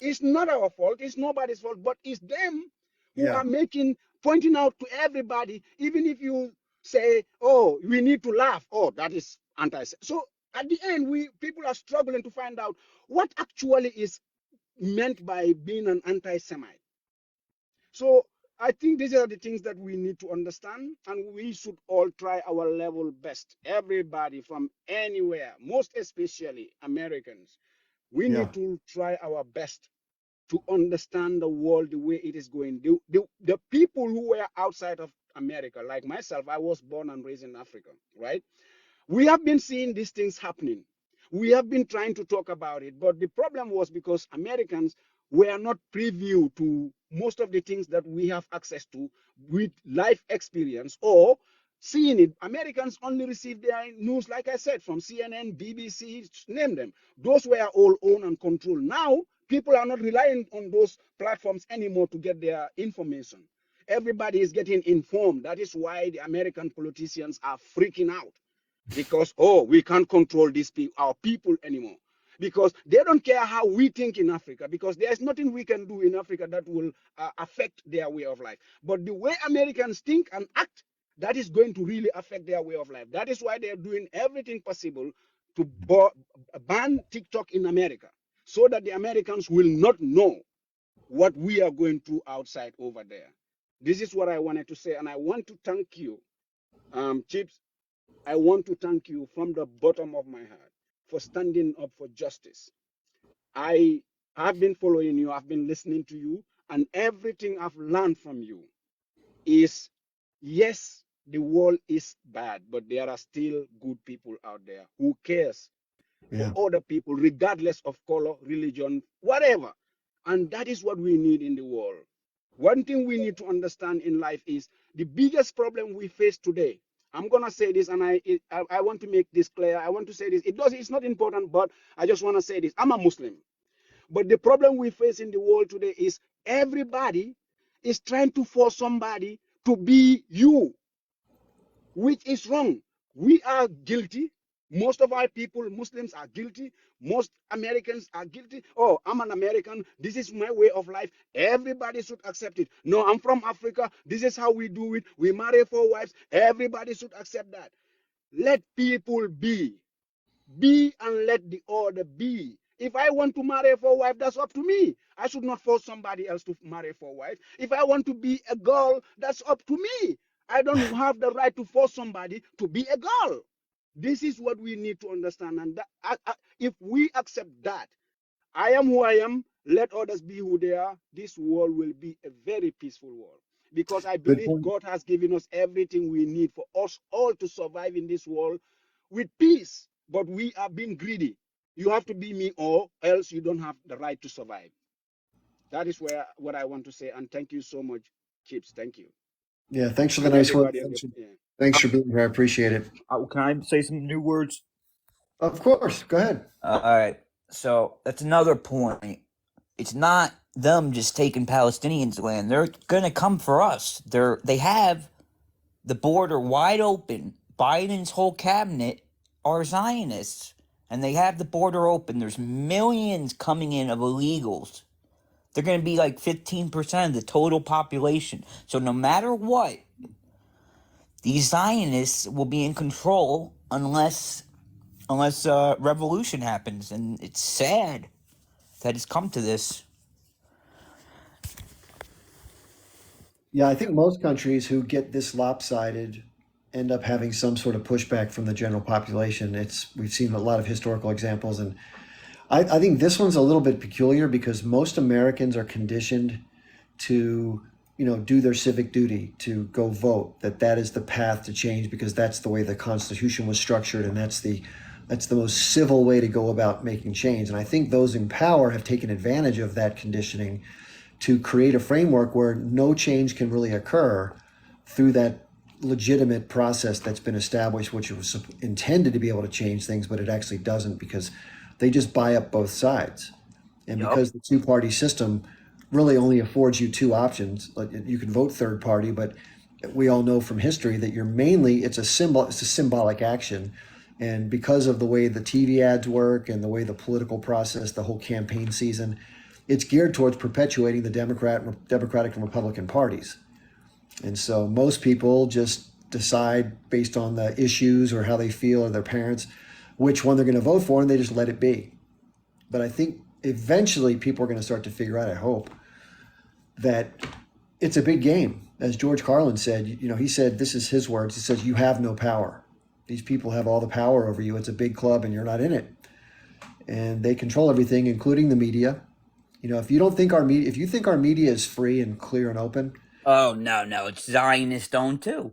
It's not our fault, it's nobody's fault, but it's them who Yeah. are pointing out to everybody. Even if you say, oh, we need to laugh, oh, that is anti, so At the end, people are struggling to find out what actually is meant by being an anti-Semite. So I think these are the things that we need to understand, and we should all try our level best. Everybody from anywhere, most especially Americans, we Yeah. need to try our best to understand the world the way it is going. The people who were outside of America, like myself, I was born and raised in Africa, right? We have been seeing these things happening. We have been trying to talk about it, but the problem was because Americans were not privy to most of the things that we have access to with life experience or seeing it. Americans only receive their news, like I said, from CNN, BBC, name them. Those were all owned and controlled. Now, people are not relying on those platforms anymore to get their information. Everybody is getting informed. That is why the American politicians are freaking out because we can't control these people, our people anymore, because they don't care how we think in Africa, because there's nothing we can do in Africa that will affect their way of life. But the way Americans think and act, that is going to really affect their way of life. That is why they're doing everything possible to ban TikTok in America, so that the Americans will not know what we are going through outside over there. This is what I wanted to say, and I want to thank you, Chips. I want to thank you from the bottom of my heart for standing up for justice. I have been following you, I've been listening to you, and everything I've learned from you is, yes, the world is bad, but there are still good people out there who cares Yeah. for other people, regardless of color, religion, whatever. And that is what we need in the world. One thing we need to understand in life is the biggest problem we face today. I'm gonna say this, and I want to make this clear. I want to say this. It's not important, but I just want to say this. I'm a Muslim, but the problem we face in the world today is everybody is trying to force somebody to be you, which is wrong. We are guilty. Most of our people, Muslims, are guilty. Most Americans are guilty. Oh, I'm an American. This is my way of life. Everybody should accept it. No, I'm from Africa. This is how we do it. We marry 4 wives. Everybody should accept that. Let people be. Be and let the order be. If I want to marry 4 wives, that's up to me. I should not force somebody else to marry 4 wives. If I want to be a girl, that's up to me. I don't have the right to force somebody to be a girl. This is what we need to understand. And that, if we accept that, I am who I am, let others be who they are, this world will be a very peaceful world. Because I Good believe point. God has given us everything we need for us all to survive in this world with peace. But we are being greedy. You have to be me, or else you don't have the right to survive. That is what I want to say. And thank you so much, Chips. Thank you. Yeah. Thanks for the And nice words. everybody on the yeah. Thanks for being here. I appreciate it. Can I say some new words? Of course. Go ahead. All right. So that's another point. It's not them just taking Palestinians' land. They're gonna come for us. They have the border wide open. Biden's whole cabinet are Zionists, and they have the border open. There's millions coming in of illegals. They're gonna be like 15% of the total population. So no matter what, these Zionists will be in control unless revolution happens, and it's sad that it's come to this. Yeah, I think most countries who get this lopsided end up having some sort of pushback from the general population. We've seen a lot of historical examples, and I think this one's a little bit peculiar because most Americans are conditioned to, do their civic duty, to go vote, that is the path to change because that's the way the Constitution was structured, and that's the most civil way to go about making change. And I think those in power have taken advantage of that conditioning to create a framework where no change can really occur through that legitimate process that's been established, which was intended to be able to change things, but it actually doesn't because they just buy up both sides. And because the two-party system really only affords you two options, like you can vote third party, but we all know from history that it's a symbolic action. And because of the way the TV ads work and the way the political process, the whole campaign season, it's geared towards perpetuating the Democratic and Republican parties. And so most people just decide based on the issues or how they feel or their parents which one they're going to vote for, and they just let it be. But I think eventually people are going to start to figure out, I hope, that it's a big game. As George Carlin said, he said, this is his words, he says, you have no power. These people have all the power over you. It's a big club and you're not in it. And they control everything, including the media. If you think our media is free and clear and open. Oh, no, it's Zionist owned too.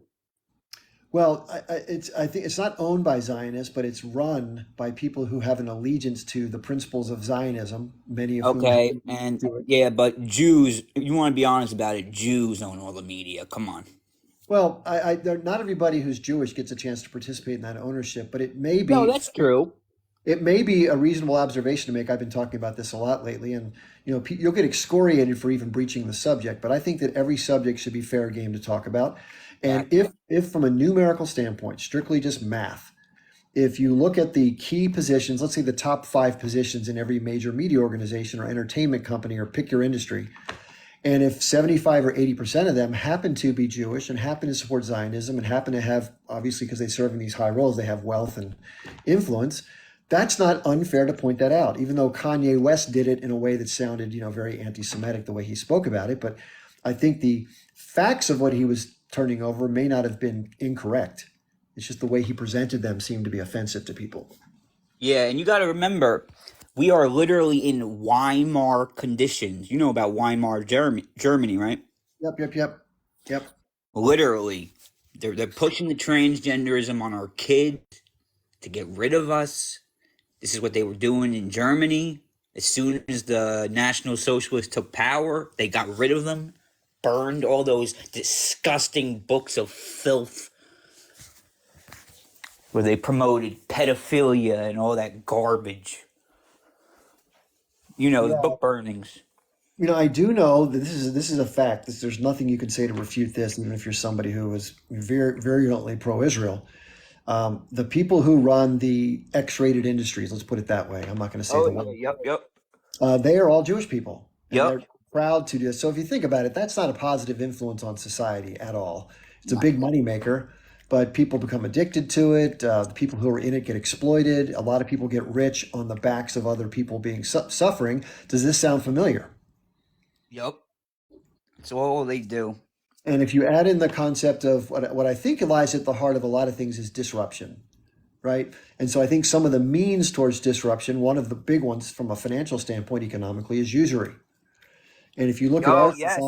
Well, I think it's not owned by Zionists, but it's run by people who have an allegiance to the principles of Zionism. Many of Okay, whom and do it. yeah, but Jews, you want to be honest about it, Jews own all the media. Come on. Well, not everybody who's Jewish gets a chance to participate in that ownership, but it may be. No, that's true. It may be a reasonable observation to make. I've been talking about this a lot lately, and you'll get excoriated for even breaching the subject. But I think that every subject should be fair game to talk about. And if from a numerical standpoint, strictly just math, if you look at the key positions, let's say the top 5 positions in every major media organization or entertainment company, or pick your industry, and if 75 or 80% of them happen to be Jewish and happen to support Zionism and happen to have, obviously because they serve in these high roles, they have wealth and influence, that's not unfair to point that out, even though Kanye West did it in a way that sounded, very anti-Semitic the way he spoke about it. But I think the facts of what he was turning over may not have been incorrect. It's just the way he presented them seemed to be offensive to people. Yeah, and you got to remember, we are literally in Weimar conditions. You know about Weimar, Germany, right? Yep. Literally, they're pushing the transgenderism on our kids to get rid of us. This is what they were doing in Germany. As soon as the National Socialists took power, they got rid of them, burned all those disgusting books of filth where they promoted pedophilia and all that garbage. The book burnings. I do know that this is a fact. There's nothing you can say to refute this, even if you're somebody who is virulently pro-Israel. The people who run the X-rated industries, let's put it that way. I'm not going to say the word. Yep. They are all Jewish people. And Yep. they're proud to do this. So if you think about it, that's not a positive influence on society at all. It's a big moneymaker, but people become addicted to it. The people who are in it get exploited. A lot of people get rich on the backs of other people being suffering. Does this sound familiar? Yep. That's all they do. And if you add in the concept of what I think lies at the heart of a lot of things is disruption, right? And so I think some of the means towards disruption, one of the big ones from a financial standpoint economically, is usury. And if you look at our society,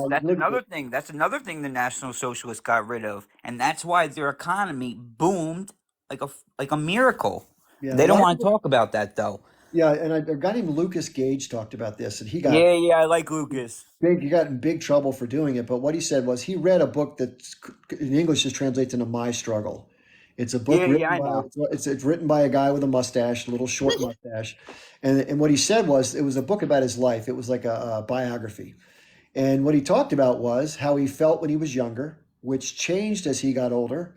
That's another thing the National Socialists got rid of, and that's why their economy boomed like a miracle. Yeah, They don't want to talk about that though. Yeah, and a guy named Lucas Gage talked about this, and he got I like Lucas. he got in big trouble for doing it. But what he said was he read a book that in English just translates into My Struggle. It's a book I know. it's written by a guy with a mustache, a little short mustache. And what he said was it was a book about his life. It was like a biography. And what he talked about was how he felt when he was younger, which changed as he got older.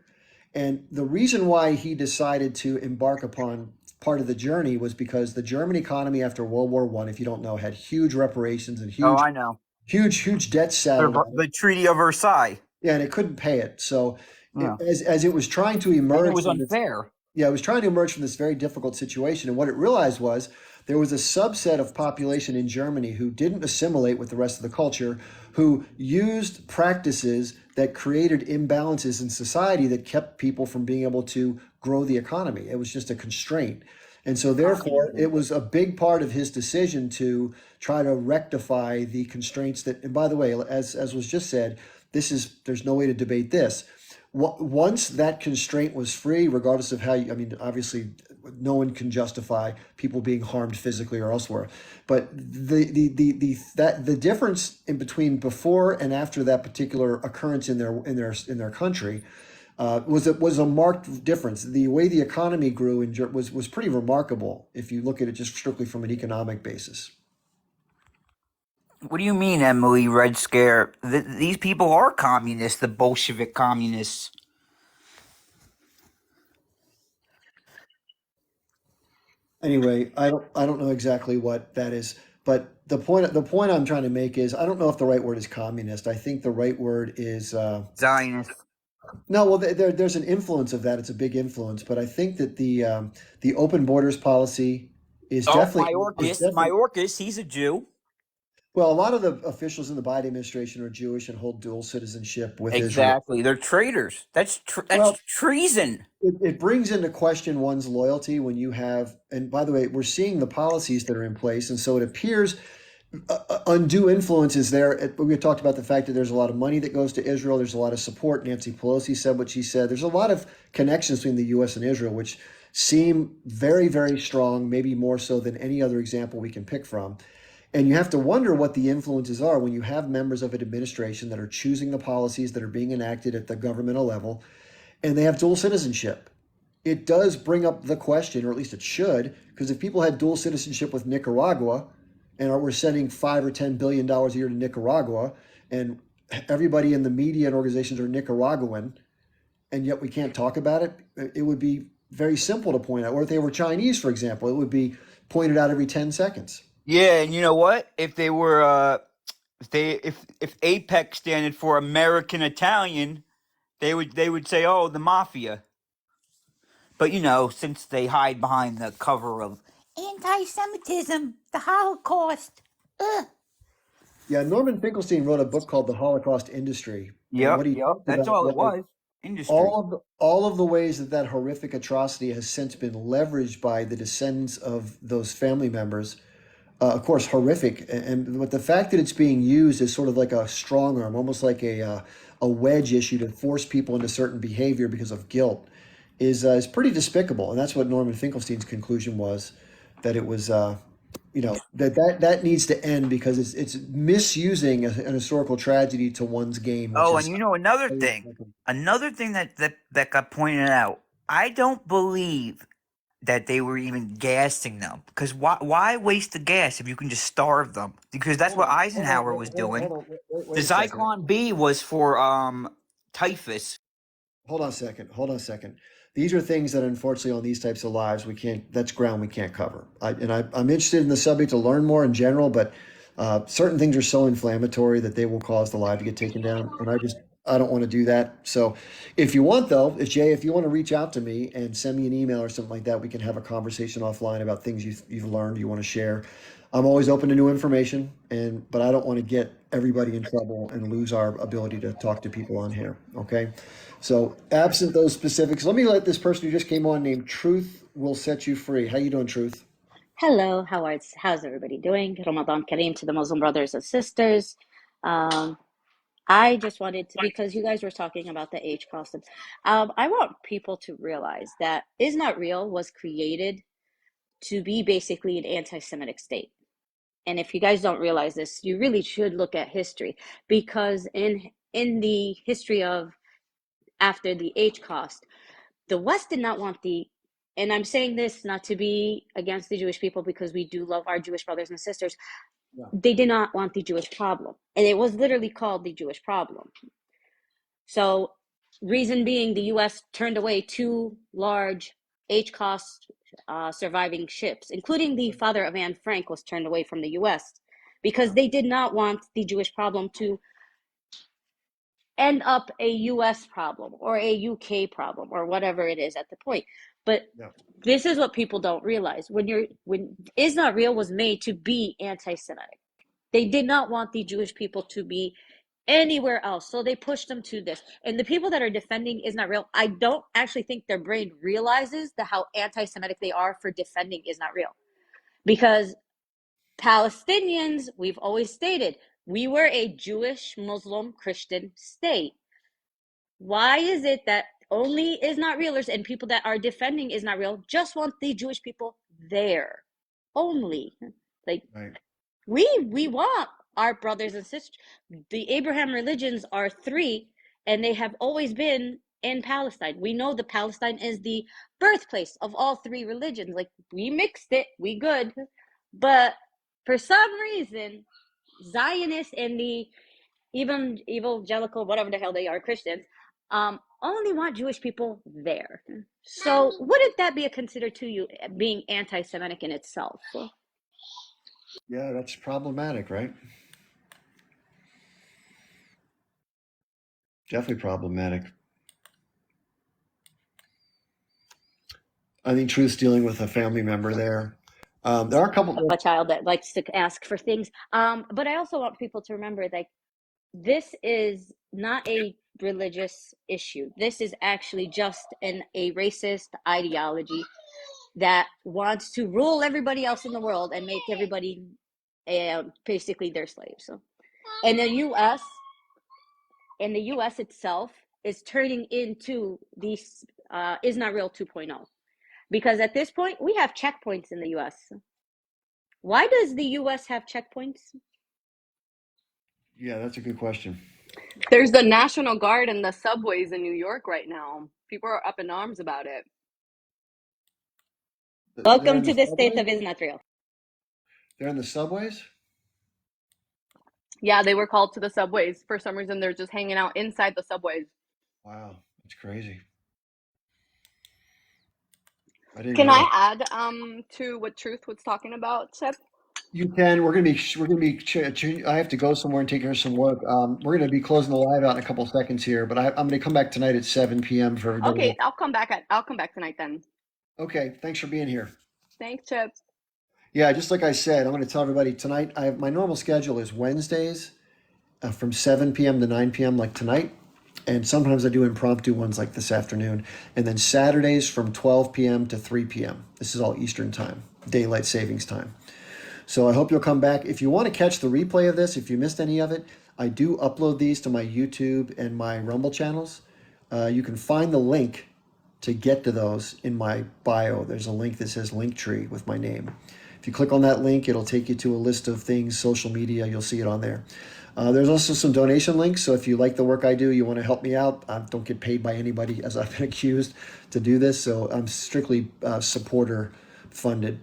And the reason why he decided to embark upon part of the journey was because the German economy after World War I, if you don't know, had huge reparations and I know. huge debt saddled on it. The Treaty of Versailles. Yeah, and it couldn't pay it. So Yeah. as it was trying to emerge, It was from this, unfair. it was trying to emerge from this very difficult situation. And what it realized was there was a subset of population in Germany who didn't assimilate with the rest of the culture, who used practices that created imbalances in society that kept people from being able to grow the economy. It was just a constraint. And so therefore, it was a big part of his decision to try to rectify the constraints that, and by the way, as was just said, there's no way to debate this. Once that constraint was free, regardless of how obviously no one can justify people being harmed physically or elsewhere, but the difference in between before and after that particular occurrence in their country was a marked difference. The way the economy grew was pretty remarkable if you look at it just strictly from an economic basis. What do you mean, Emily Red Scare? These people are communists, the Bolshevik communists. Anyway, I don't know exactly what that is, but the point I'm trying to make is I don't know if the right word is communist. I think the right word is Zionist. No, well, there's an influence of that. It's a big influence, but I think that the open borders policy is Oh, definitely. Mayorkas, he's a Jew. Well, a lot of the officials in the Biden administration are Jewish and hold dual citizenship with Israel. Exactly. They're traitors. That's Well, treason. it brings into question one's loyalty when you have, and by the way, we're seeing the policies that are in place, and so it appears undue influence is there. We talked about the fact that there's a lot of money that goes to Israel. There's a lot of support. Nancy Pelosi said what she said. There's a lot of connections between the U.S. and Israel, which seem very, very strong, maybe more so than any other example we can pick from. And you have to wonder what the influences are when you have members of an administration that are choosing the policies that are being enacted at the governmental level, and they have dual citizenship. It does bring up the question, or at least it should, because if people had dual citizenship with Nicaragua, and we're sending $5 or $10 billion a year to Nicaragua, and everybody in the media and organizations are Nicaraguan, and yet we can't talk about it, it would be very simple to point out. Or if they were Chinese, for example, it would be pointed out every 10 seconds. Yeah, and you know what? If they were if APEC standed for American Italian, they would say, "Oh, the mafia." But since they hide behind the cover of anti-Semitism, the Holocaust. Ugh. Yeah, Norman Finkelstein wrote a book called The Holocaust Industry, and what Yep, he yep. talked That's about all it was was. Industry. all of the ways that that horrific atrocity has since been leveraged by the descendants of those family members. Of course, horrific, but the fact that it's being used as sort of like a strong arm, almost like a wedge issue to force people into certain behavior because of guilt, is pretty despicable. And that's what Norman Finkelstein's conclusion was, that it was that needs to end because it's misusing an historical tragedy to one's gain, which Oh, and is another thing that got pointed out. I don't believe that they were even gassing them, because why waste the gas if you can just starve them? Because that's what Eisenhower was doing. wait The a second. Zyklon B was for typhus. Hold on a second. Hold on a second. These are things that, unfortunately, on these types of lives, we can't. That's ground we can't cover. I'm interested in the subject to learn more in general, but certain things are so inflammatory that they will cause the live to get taken down, and I don't want to do that. So, if you want, though, if you want to reach out to me and send me an email or something like that, we can have a conversation offline about things you've learned you want to share. I'm always open to new information, but I don't want to get everybody in trouble and lose our ability to talk to people on here. Okay. So absent those specifics, let me let this person who just came on named Truth will set you free. How you doing, Truth? Hello, how's everybody doing? Ramadan Kareem to the Muslim brothers and sisters. Um, I just wanted to, because you guys were talking about the age cost. I want people to realize that Is Not Real was created to be basically an anti-Semitic state. And if you guys don't realize this, you really should look at history, because in the history of after the age cost, the West did not want and I'm saying this not to be against the Jewish people, because we do love our Jewish brothers and sisters. Yeah. They did not want the Jewish problem. And it was literally called the Jewish problem. So, reason being, the US turned away two large H cost surviving ships, including the father of Anne Frank was turned away from the US because they did not want the Jewish problem to end up a US problem or a UK problem or whatever it is at the point. But Yeah. this is what people don't realize. When Is Not Real was made to be anti-Semitic. They did not want the Jewish people to be anywhere else. So they pushed them to this. And the people that are defending Is Not Real, I don't actually think their brain realizes how anti-Semitic they are for defending Is Not Real. Because Palestinians, we've always stated, we were a Jewish, Muslim, Christian state. Why is it that only Is Not Realers and people that are defending Is Not Real just want the Jewish people there? Only. Like, Right. we want our brothers and sisters. The Abraham religions are three, and they have always been in Palestine. We know that Palestine is the birthplace of all three religions. Like, we mixed it, we good. But for some reason, Zionists and the even evangelical, whatever the hell they are, Christians, only want Jewish people there. So wouldn't that be a consider to you being anti-Semitic in itself? Yeah, that's problematic, right? Definitely problematic. I think Truth's dealing with a family member there. There are a couple. A child that likes to ask for things. But I also want people to remember, like, this is not a religious issue. This is actually just a racist ideology that wants to rule everybody else in the world and make everybody basically their slaves. So, and the U.S. itself is turning into these is not real 2.0, because at this point we have checkpoints in the U.S. Why does the U.S. have checkpoints? Yeah, that's a good question. There's the National Guard in the subways in New York right now. People are up in arms about it. They're Welcome in the to the state subways? of Israel. They're in the subways? Yeah, they were called to the subways. For some reason, they're just hanging out inside the subways. Wow, that's crazy. I didn't Can know. I add to what Truth was talking about, Seth? You can. I have to go somewhere and take care of some work. We're gonna be closing the live out in a couple seconds here, but I'm gonna come back tonight at 7 p.m. for everybody. Okay, I'll come back tonight then. Okay, thanks for being here. Thanks, Chip. Yeah, just like I said, I'm gonna tell everybody tonight. My normal schedule is Wednesdays from 7 p.m. to 9 p.m. like tonight, and sometimes I do impromptu ones like this afternoon, and then Saturdays from 12 p.m. to 3 p.m. This is all Eastern time, daylight savings time. So I hope you'll come back. If you want to catch the replay of this, if you missed any of it, I do upload these to my YouTube and my Rumble channels. You can find the link to get to those in my bio. There's a link that says Linktree with my name. If you click on that link, it'll take you to a list of things, social media, you'll see it on there. There's also some donation links, so if you like the work I do, you want to help me out, I don't get paid by anybody, as I've been accused, to do this, so I'm strictly supporter funded.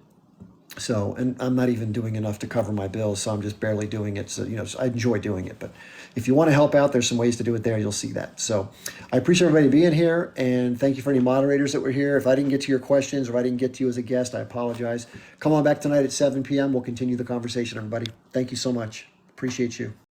So, and I'm not even doing enough to cover my bills, so I'm just barely doing it. So, I enjoy doing it. But if you want to help out, there's some ways to do it there. You'll see that. So I appreciate everybody being here, and thank you for any moderators that were here. If I didn't get to your questions or if I didn't get to you as a guest, I apologize. Come on back tonight at 7 p.m. We'll continue the conversation, everybody. Thank you so much. Appreciate you.